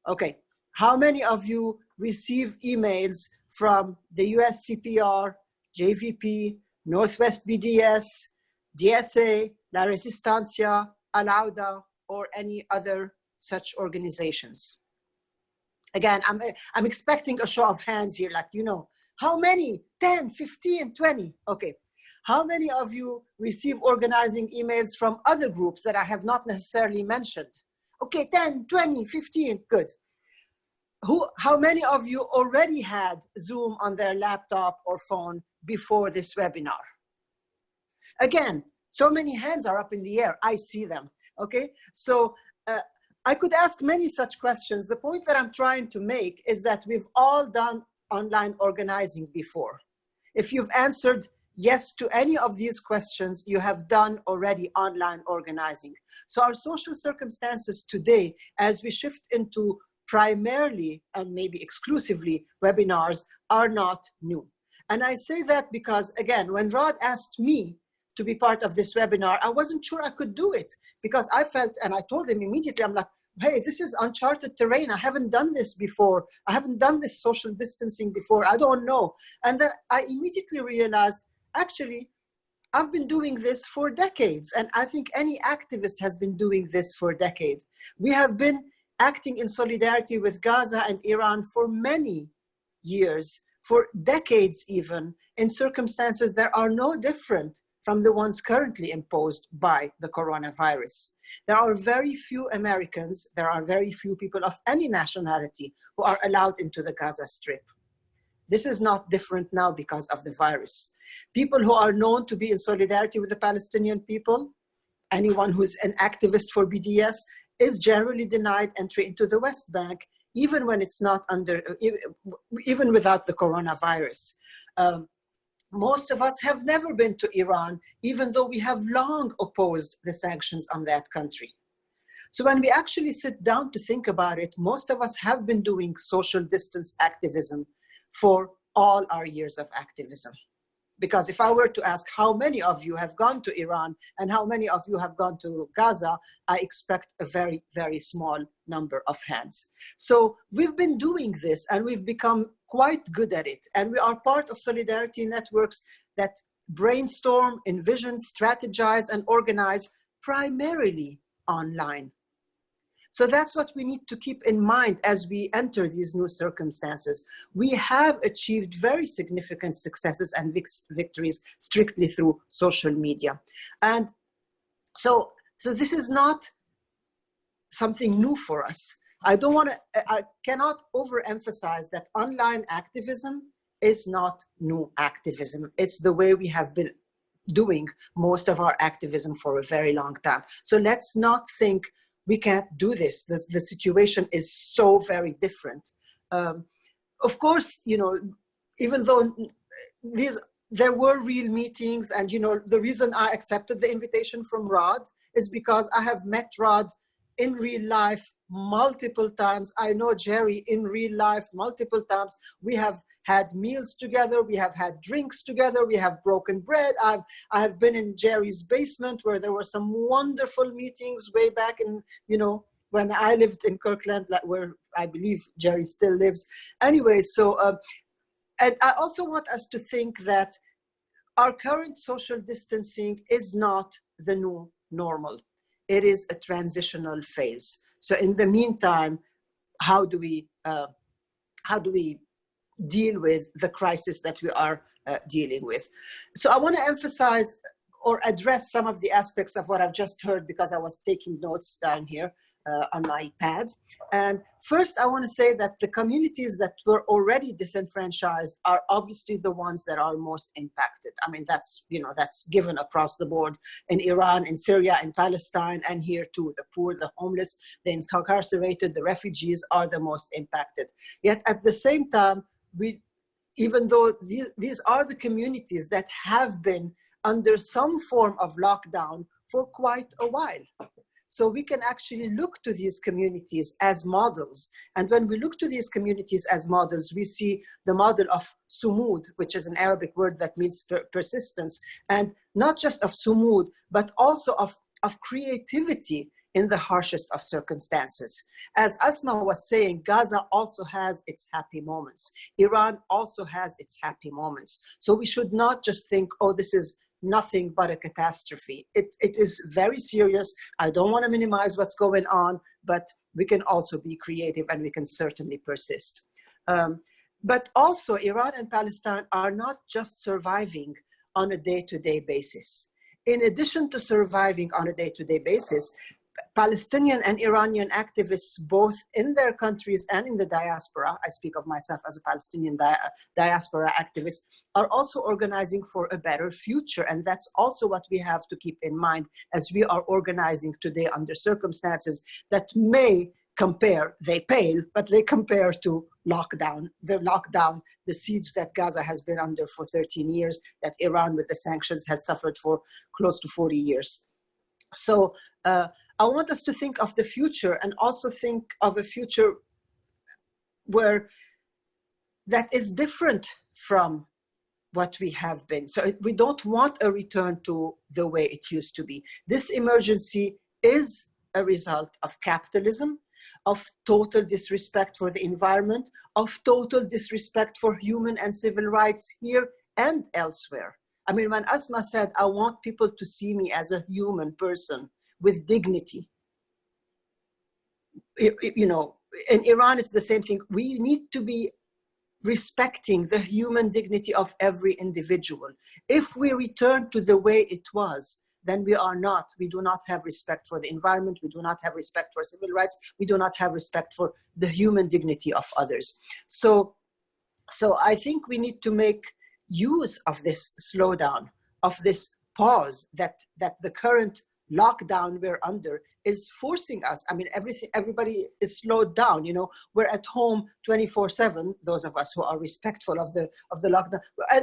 Okay, how many of you receive emails from the USCPR, JVP, Northwest BDS, DSA, La Resistencia, Al-Auda, or any other such organizations? Again, I'm expecting a show of hands here, like, you know, how many? 10, 15, 20. Okay. How many of you receive organizing emails from other groups that I have not necessarily mentioned? Okay, 10, 20, 15, good. How many of you already had Zoom on their laptop or phone before this webinar? Again, so many hands are up in the air. I see them. Okay, so I could ask many such questions. The point that I'm trying to make is that we've all done online organizing before. If you've answered yes to any of these questions, you have done already online organizing. So our social circumstances today, as we shift into primarily and maybe exclusively webinars, are not new. And I say that because, again, when Rod asked me to be part of this webinar, I wasn't sure I could do it, because I felt, and I told him immediately, I'm like, hey, this is uncharted terrain. I haven't done this before. I haven't done this social distancing before. I don't know. And then I immediately realized, actually, I've been doing this for decades. And I think any activist has been doing this for decades. We have been acting in solidarity with Gaza and Iran for many years, for decades even, in circumstances that are no different from the ones currently imposed by the coronavirus. There are very few Americans, there are very few people of any nationality who are allowed into the Gaza Strip. This is not different now because of the virus. People who are known to be in solidarity with the Palestinian people, anyone who's an activist for BDS, is generally denied entry into the West Bank, even when it's not even without the coronavirus. Most of us have never been to Iran, even though we have long opposed the sanctions on that country. So when we actually sit down to think about it, most of us have been doing social distance activism for all our years of activism. Because if I were to ask how many of you have gone to Iran and how many of you have gone to Gaza, I expect a very, very small number of hands. So we've been doing this and we've become quite good at it. And we are part of solidarity networks that brainstorm, envision, strategize, and organize primarily online. So that's what we need to keep in mind as we enter these new circumstances. We have achieved very significant successes and victories strictly through social media. And so this is not something new for us. I cannot overemphasize that online activism is not new activism. It's the way we have been doing most of our activism for a very long time. So let's not think we can't do this. The situation is so very different. Of course, you know, even though there were real meetings, and you know, the reason I accepted the invitation from Rod is because I have met Rod in real life multiple times. I know Gerri in real life multiple times. We have had meals together, we have had drinks together, we have broken bread. I have been in Gerri's basement where there were some wonderful meetings way back in, you know, when I lived in Kirkland, where I believe Gerri still lives. Anyway, so, and I also want us to think that our current social distancing is not the new normal. It is a transitional phase. So in the meantime, how do we deal with the crisis that we are dealing with. So I want to emphasize or address some of the aspects of what I've just heard, because I was taking notes down here on my pad. And first, I want to say that the communities that were already disenfranchised are obviously the ones that are most impacted. I mean, that's given across the board in Iran, in Syria, in Palestine, and here too. The poor, the homeless, the incarcerated, the refugees are the most impacted. Yet at the same time, even though these are the communities that have been under some form of lockdown for quite a while. So we can actually look to these communities as models. And when we look to these communities as models, we see the model of sumud, which is an Arabic word that means persistence. And not just of sumud, but also of creativity in the harshest of circumstances. As Asmaa was saying, Gaza also has its happy moments. Iran also has its happy moments. So we should not just think, oh, this is nothing but a catastrophe. It is very serious. I don't want to minimize what's going on, but we can also be creative and we can certainly persist. But also Iran and Palestine are not just surviving on a day-to-day basis. In addition to surviving on a day-to-day basis, Palestinian and Iranian activists, both in their countries and in the diaspora, I speak of myself as a Palestinian diaspora activist, are also organizing for a better future. And that's also what we have to keep in mind as we are organizing today under circumstances that may compare, they pale, but they compare to lockdown, the siege that Gaza has been under for 13 years, that Iran with the sanctions has suffered for close to 40 years. So I want us to think of the future and also think of a future where that is different from what we have been. So we don't want a return to the way it used to be. This emergency is a result of capitalism, of total disrespect for the environment, of total disrespect for human and civil rights here and elsewhere. I mean, when Asmaa said, I want people to see me as a human person with dignity. You know, in Iran, it's the same thing. We need to be respecting the human dignity of every individual. If we return to the way it was, then we do not have respect for the environment. We do not have respect for civil rights. We do not have respect for the human dignity of others. So I think we need to make use of this slowdown, of this pause that the current lockdown we're under is forcing us. I mean, everybody is slowed down. You know, we're at home 24/7. Those of us who are respectful of the lockdown,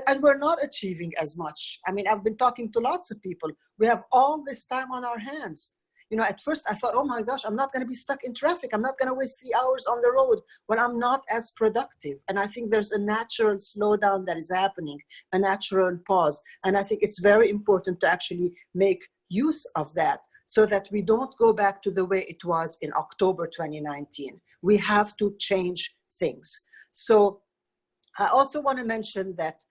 and we're not achieving as much. I mean, I've been talking to lots of people. We have all this time on our hands. You know, at first I thought, oh my gosh, I'm not going to be stuck in traffic. I'm not going to waste 3 hours on the road when I'm not as productive. And I think there's a natural slowdown that is happening, a natural pause. And I think it's very important to actually make use of that so that we don't go back to the way it was in October 2019. We have to change things. So I also want to mention that,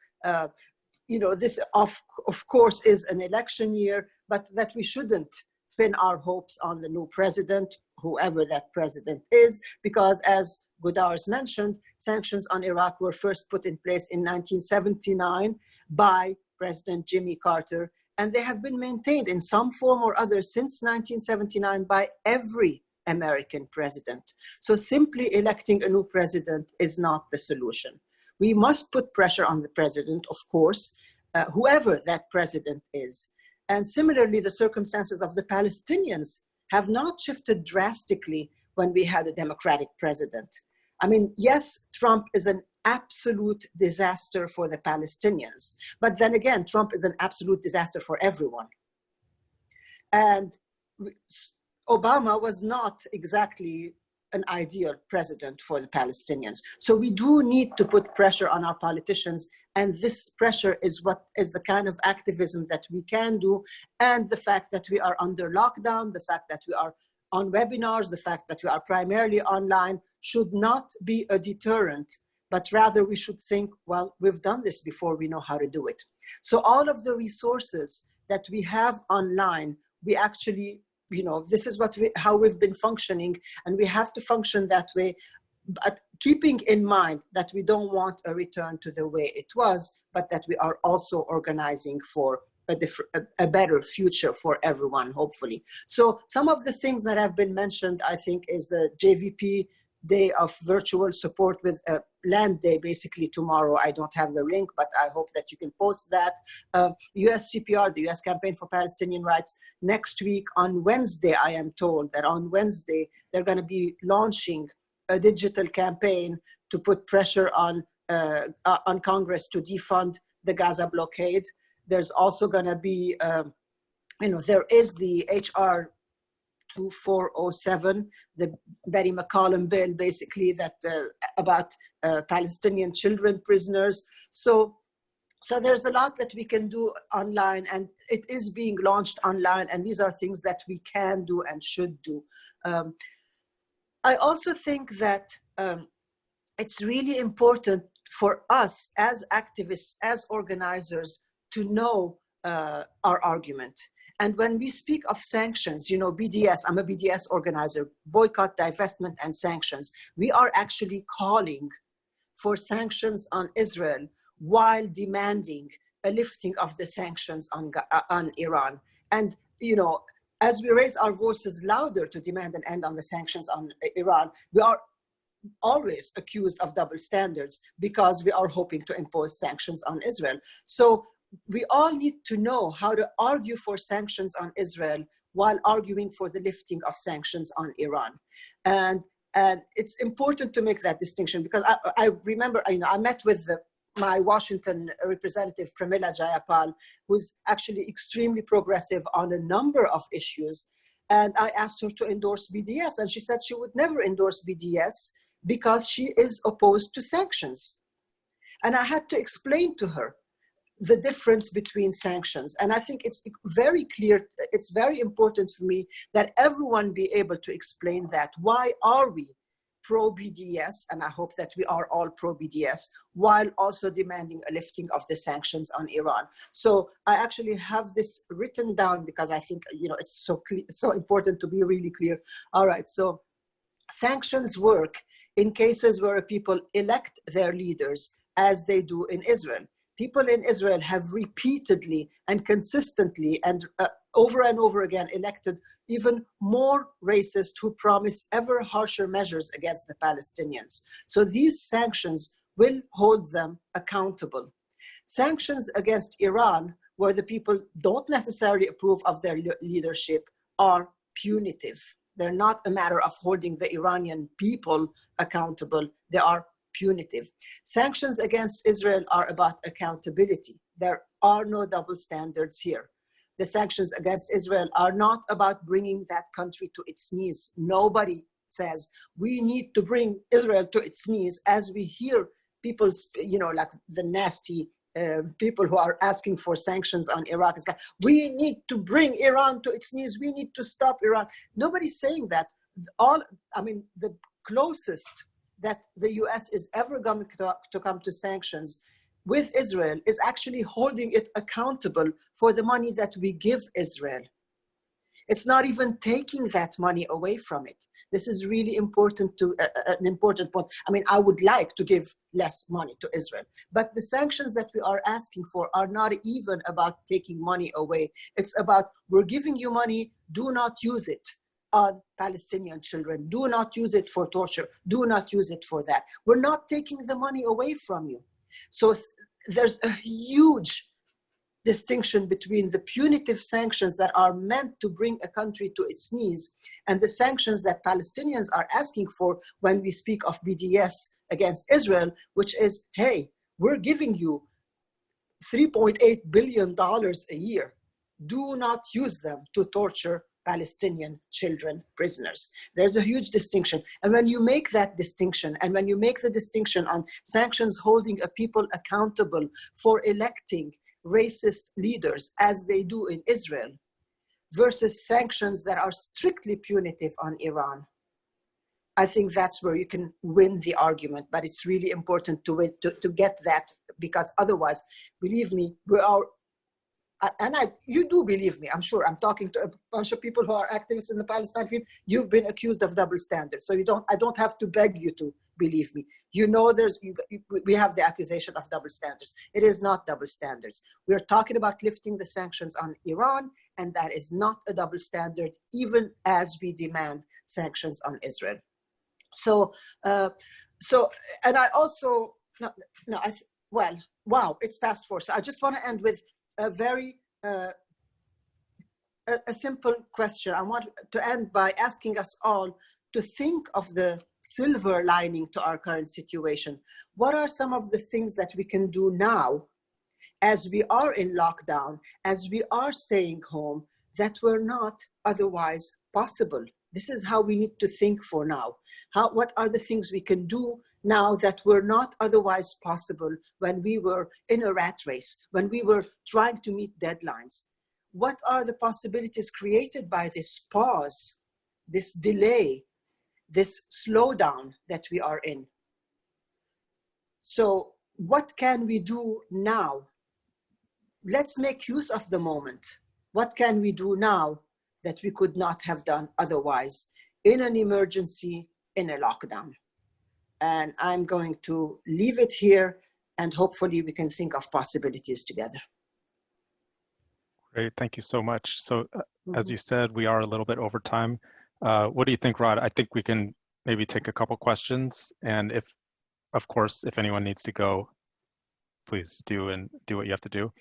you know, this of course is an election year, but that we shouldn't pin our hopes on the new president, whoever that president is, because as Goudarz mentioned, sanctions on Iraq were first put in place in 1979 by President Jimmy Carter, and they have been maintained in some form or other since 1979 by every American president. So simply electing a new president is not the solution. We must put pressure on the president, of course, whoever that president is. And similarly, the circumstances of the Palestinians have not shifted drastically when we had a democratic president. I mean, yes, Trump is an absolute disaster for the Palestinians. But then again, Trump is an absolute disaster for everyone. And Obama was not exactly an ideal president for the Palestinians. So we do need to put pressure on our politicians, and this pressure is what is the kind of activism that we can do. And the fact that we are under lockdown, the fact that we are on webinars, the fact that we are primarily online should not be a deterrent, but rather we should think, well, we've done this before, we know how to do it. So all of the resources that we have online, we actually this is how we've been functioning, and we have to function that way, but keeping in mind that we don't want a return to the way it was, but that we are also organizing for a better future for everyone, hopefully. So some of the things that have been mentioned, I think, is the JVP Day of Virtual Support with Land Day, basically tomorrow. I don't have the link, but I hope that you can post that. USCPR, the US Campaign for Palestinian Rights, next week on Wednesday, I am told that on Wednesday, they're going to be launching a digital campaign to put pressure on Congress to defund the Gaza blockade. There's also going to be, there is the HR 2407, the Betty McCollum bill, basically, that about Palestinian children prisoners. So there's a lot that we can do online, and it is being launched online, and these are things that we can do and should do. I also think that it's really important for us as activists, as organizers, to know our argument. And when we speak of sanctions, BDS, I'm a BDS organizer, boycott, divestment, and sanctions, we are actually calling for sanctions on Israel while demanding a lifting of the sanctions on Iran. And, as we raise our voices louder to demand an end on the sanctions on Iran, we are always accused of double standards because we are hoping to impose sanctions on Israel. So we all need to know how to argue for sanctions on Israel while arguing for the lifting of sanctions on Iran. And it's important to make that distinction, because I remember, I met with my Washington representative, Pramila Jayapal, who's actually extremely progressive on a number of issues. And I asked her to endorse BDS, and she said she would never endorse BDS because she is opposed to sanctions. And I had to explain to her the difference between sanctions. And I think it's very clear, it's very important for me that everyone be able to explain that. Why are we pro-BDS? And I hope that we are all pro-BDS, while also demanding a lifting of the sanctions on Iran. So I actually have this written down because I think, it's so important to be really clear. All right, so sanctions work in cases where people elect their leaders, as they do in Israel. People in Israel have repeatedly and consistently and over again elected even more racists who promise ever harsher measures against the Palestinians. So these sanctions will hold them accountable. Sanctions against Iran, where the people don't necessarily approve of their leadership, are punitive. They're not a matter of holding the Iranian people accountable. They are punitive. Sanctions against Israel are about accountability. There are no double standards here. The sanctions against Israel are not about bringing that country to its knees. Nobody says we need to bring Israel to its knees, as we hear people, like the nasty people who are asking for sanctions on Iraq. We need to bring Iran to its knees. We need to stop Iran. Nobody's saying that. The closest that the US is ever going to come to sanctions with Israel is actually holding it accountable for the money that we give Israel. It's not even taking that money away from it. This is really important an important point. I would like to give less money to Israel, but the sanctions that we are asking for are not even about taking money away. It's about, we're giving you money, do not use it on Palestinian children. Do not use it for torture. Do not use it for that. We're not taking the money away from you. So there's a huge distinction between the punitive sanctions that are meant to bring a country to its knees and the sanctions that Palestinians are asking for when we speak of BDS against Israel, which is, hey, we're giving you $3.8 billion a year. Do not use them to torture Palestinian children prisoners. There's a huge distinction. And when you make that distinction, and when you make the distinction on sanctions holding a people accountable for electing racist leaders, as they do in Israel, versus sanctions that are strictly punitive on Iran, I think that's where you can win the argument. But it's really important to get that, because otherwise, believe me, you do believe me, I'm sure. I'm talking to a bunch of people who are activists in the Palestine field. You've been accused of double standards. So I don't have to beg you to believe me. You know, we have the accusation of double standards. It is not double standards. We're talking about lifting the sanctions on Iran, and that is not a double standard, even as we demand sanctions on Israel. So, and I also, wow, it's past 4. So I just want to end with a very a simple question. I want to end by asking us all to think of the silver lining to our current situation. What are some of the things that we can do now as we are in lockdown, as we are staying home, that were not otherwise possible? This is how we need to think for now. What are the things we can do now that were not otherwise possible when we were in a rat race, when we were trying to meet deadlines? What are the possibilities created by this pause, this delay, this slowdown that we are in? So what can we do now? Let's make use of the moment. What can we do now that we could not have done otherwise in an emergency, in a lockdown? And I'm going to leave it here, and hopefully we can think of possibilities together. Great, thank you so much. So as you said, we are a little bit over time. What do you think, Rod? I think we can maybe take a couple questions, and of course, if anyone needs to go, please do what you have to do.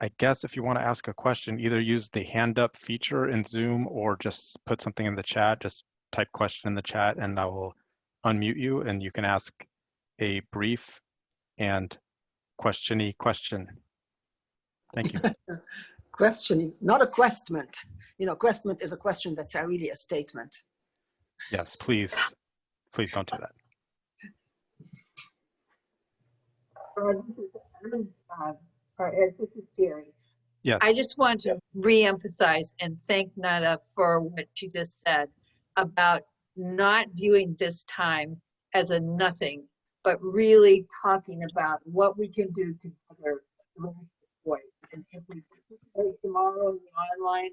I guess if you want to ask a question, either use the hand up feature in Zoom or just put something in the chat. Just type question in the chat and I will unmute you and you can ask a brief and questiony question. Thank you. Questioning, not a questment. You know, questment is a question that's really a statement. Yes, please don't do that. This is Gerri. Yes. I just want to reemphasize and thank Nada for what she just said about not viewing this time as a nothing, but really talking about what we can do together to raise the voice. And if we participate tomorrow in the online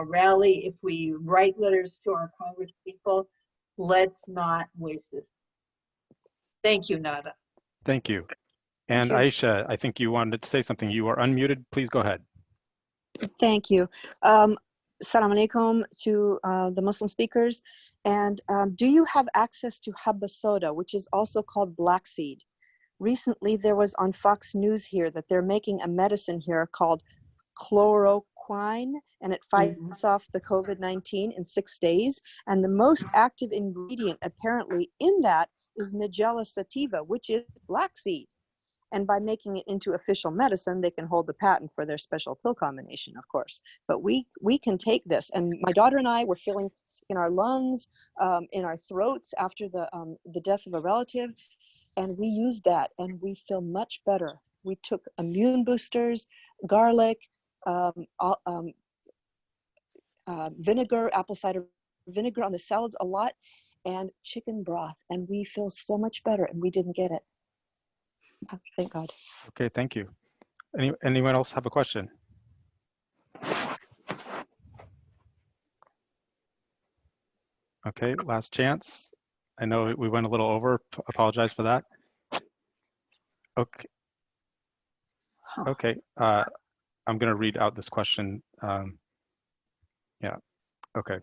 rally, if we write letters to our Congress people, let's not waste this. Thank you, Nada. Thank you. And Aisha, I think you wanted to say something. You are unmuted. Please go ahead. Thank you. Assalamu alaikum to the Muslim speakers. And do you have access to habba soda, which is also called black seed? Recently, there was on Fox News here that they're making a medicine here called Chloroquine, and it fights off the COVID-19 in 6 days. And the most active ingredient apparently in that is Nigella sativa, which is black seed. And by making it into official medicine, they can hold the patent for their special pill combination, of course. But we can take this. And my daughter and I were feeling in our lungs, in our throats after the death of a relative. And we used that and we feel much better. We took immune boosters, garlic, vinegar, apple cider vinegar on the salads a lot, and chicken broth. And we feel so much better, and we didn't get it. Thank God. Okay, thank you. Anyone else have a question? Okay, last chance. I know we went a little over. Apologize for that. Okay. Okay. I'm going to read out this question. Yeah. Okay.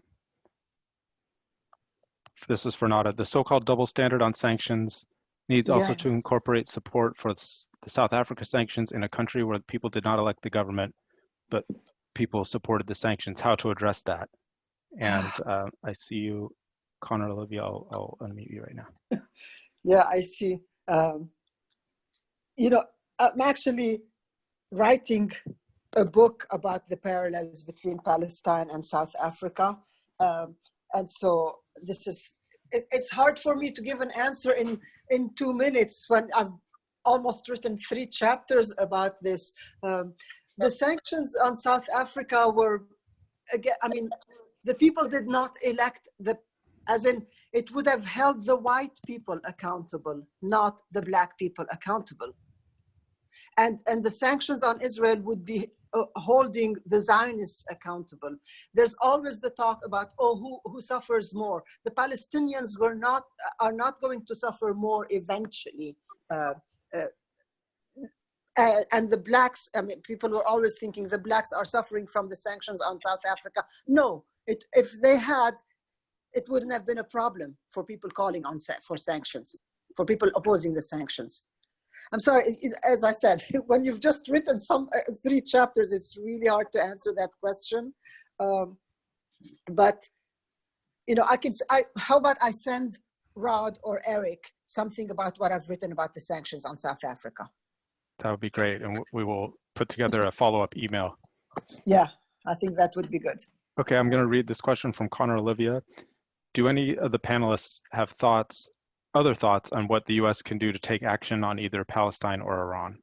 This is for Nada. The so-called double standard on sanctions needs also to incorporate support for the South Africa sanctions in a country where people did not elect the government, but people supported the sanctions. How to address that? And I see you, Connor Olivia. I'll unmute you right now. Yeah, I see. You know, I'm actually writing a book about the parallels between Palestine and South Africa. And so this is, it's hard for me to give an answer in 2 minutes when I've almost written 3 chapters about this. The sanctions on South Africa were, again, I mean, the people did not elect as in, it would have held the white people accountable, not the black people accountable. and the sanctions on Israel would be holding the Zionists accountable. There's always the talk about, oh, who suffers more? The Palestinians are not going to suffer more eventually. And the blacks, I mean, people were always thinking the blacks are suffering from the sanctions on South Africa. No, if they had, it wouldn't have been a problem for people calling for sanctions, for people opposing the sanctions. I'm sorry, as I said, when you've just written some 3 chapters, it's really hard to answer that question. But, you know, how about I send Rod or Eric something about what I've written about the sanctions on South Africa? That would be great. And we will put together a follow-up email. Yeah, I think that would be good. Okay, I'm going to read this question from Connor Olivia. Do any of the panelists have other thoughts on what the US can do to take action on either Palestine or Iran?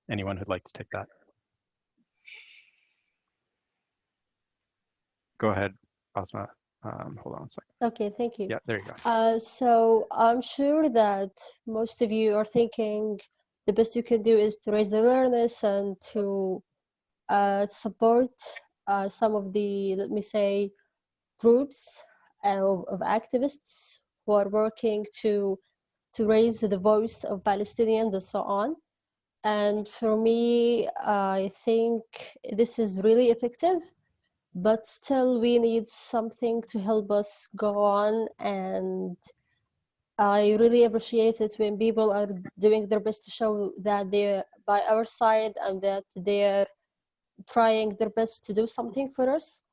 Anyone who'd like to take that? Go ahead, Asmaa. Hold on a second. Okay, thank you. Yeah, there you go. So I'm sure that most of you are thinking the best you can do is to raise awareness and to support some of the, let me say, groups of activists who are working to raise the voice of Palestinians and so on. And for me, I think this is really effective, but still we need something to help us go on. And I really appreciate it when people are doing their best to show that they're by our side and that they're trying their best to do something for us.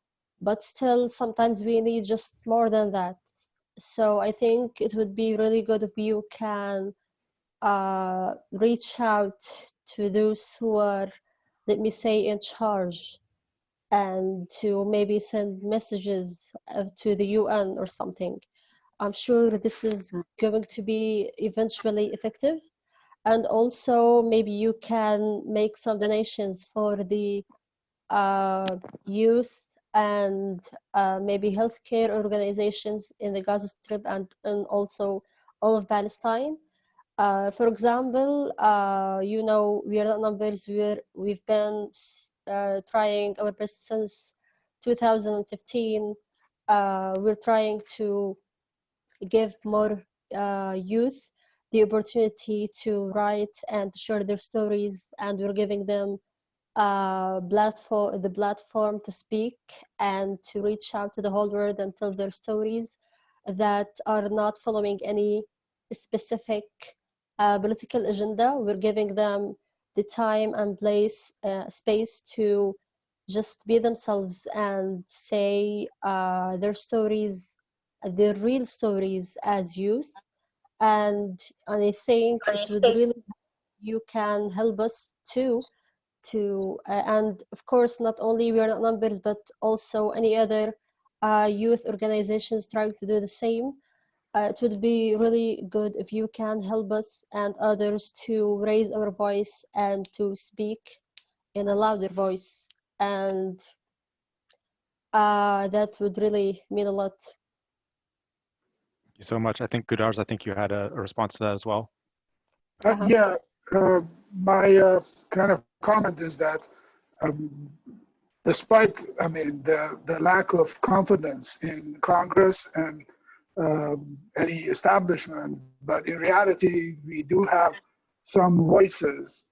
But still, sometimes we need just more than that. So I think it would be really good if you can reach out to those who are, let me say, in charge, and to maybe send messages to the UN or something. I'm sure this is going to be eventually effective. And also maybe you can make some donations for the youth and maybe healthcare organizations in the Gaza Strip and also all of Palestine. For example, you know, we are not numbers where we've been trying our best since 2015. We're trying to give more youth the opportunity to write and to share their stories, and we're giving them the platform to speak and to reach out to the whole world and tell their stories that are not following any specific political agenda. We're giving them the time and space to just be themselves and say their stories, their real stories as youth. And I think it would really, you can help us too and of course not only we are not numbers, but also any other youth organizations trying to do the same. It would be really good if you can help us and others to raise our voice and to speak in a louder voice, and that would really mean a lot. Thank you so much. I think Goudarz, I think you had a response to that as well. Yeah, my kind of comment is that despite, I mean, the lack of confidence in Congress and any establishment, but in reality, we do have some voices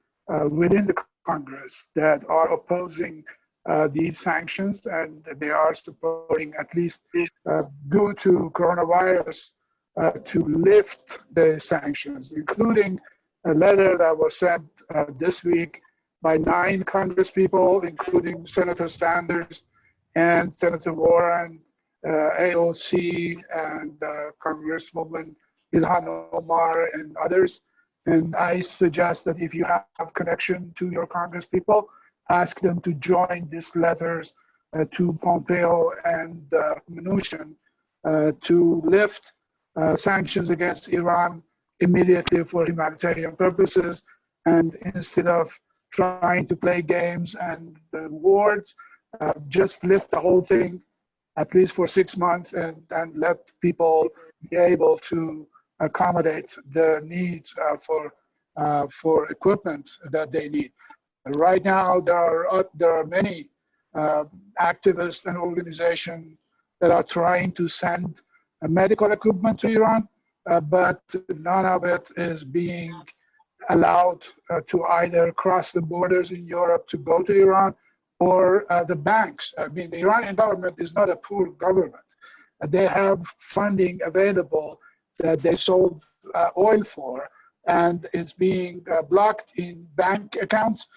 within the Congress that are opposing these sanctions, and they are supporting, at least due to coronavirus, to lift the sanctions, including a letter that was sent this week by 9 Congress people, including Senator Sanders and Senator Warren, AOC, and Congresswoman Ilhan Omar, and others. And I suggest that if you have connection to your Congress people, ask them to join these letters to Pompeo and Mnuchin to lift sanctions against Iran immediately for humanitarian purposes, and instead of trying to play games and wars, just lift the whole thing, at least for 6 months, and let people be able to accommodate the needs for for equipment that they need. Right now, there are many activists and organizations that are trying to send medical equipment to Iran, but none of it is being allowed to either cross the borders in Europe to go to Iran, or the banks. I mean, the Iranian government is not a poor government. They have funding available that they sold oil for, and it's being blocked in bank accounts,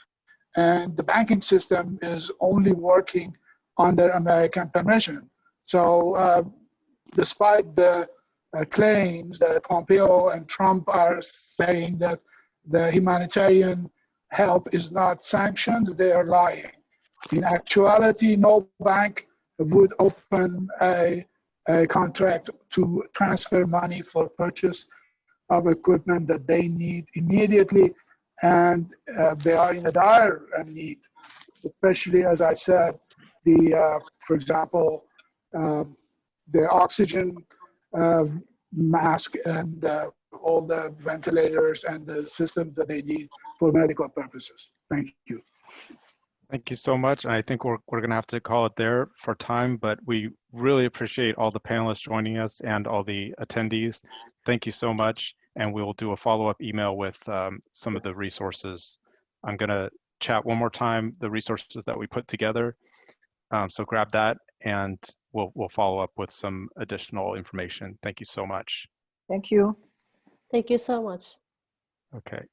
and the banking system is only working under American permission. So despite the claims that Pompeo and Trump are saying that the humanitarian help is not sanctions, they are lying. In actuality, no bank would open a contract to transfer money for purchase of equipment that they need immediately, and they are in a dire need, especially, as I said, for example, the oxygen mask and all the ventilators and the systems that they need for medical purposes. Thank you. Thank you so much. And I think we're going to have to call it there for time, but we really appreciate all the panelists joining us and all the attendees. Thank you so much. And we will do a follow-up email with some of the resources. I'm going to chat one more time the resources that we put together. So grab that, and we'll follow up with some additional information. Thank you so much. Thank you. Thank you so much. Okay.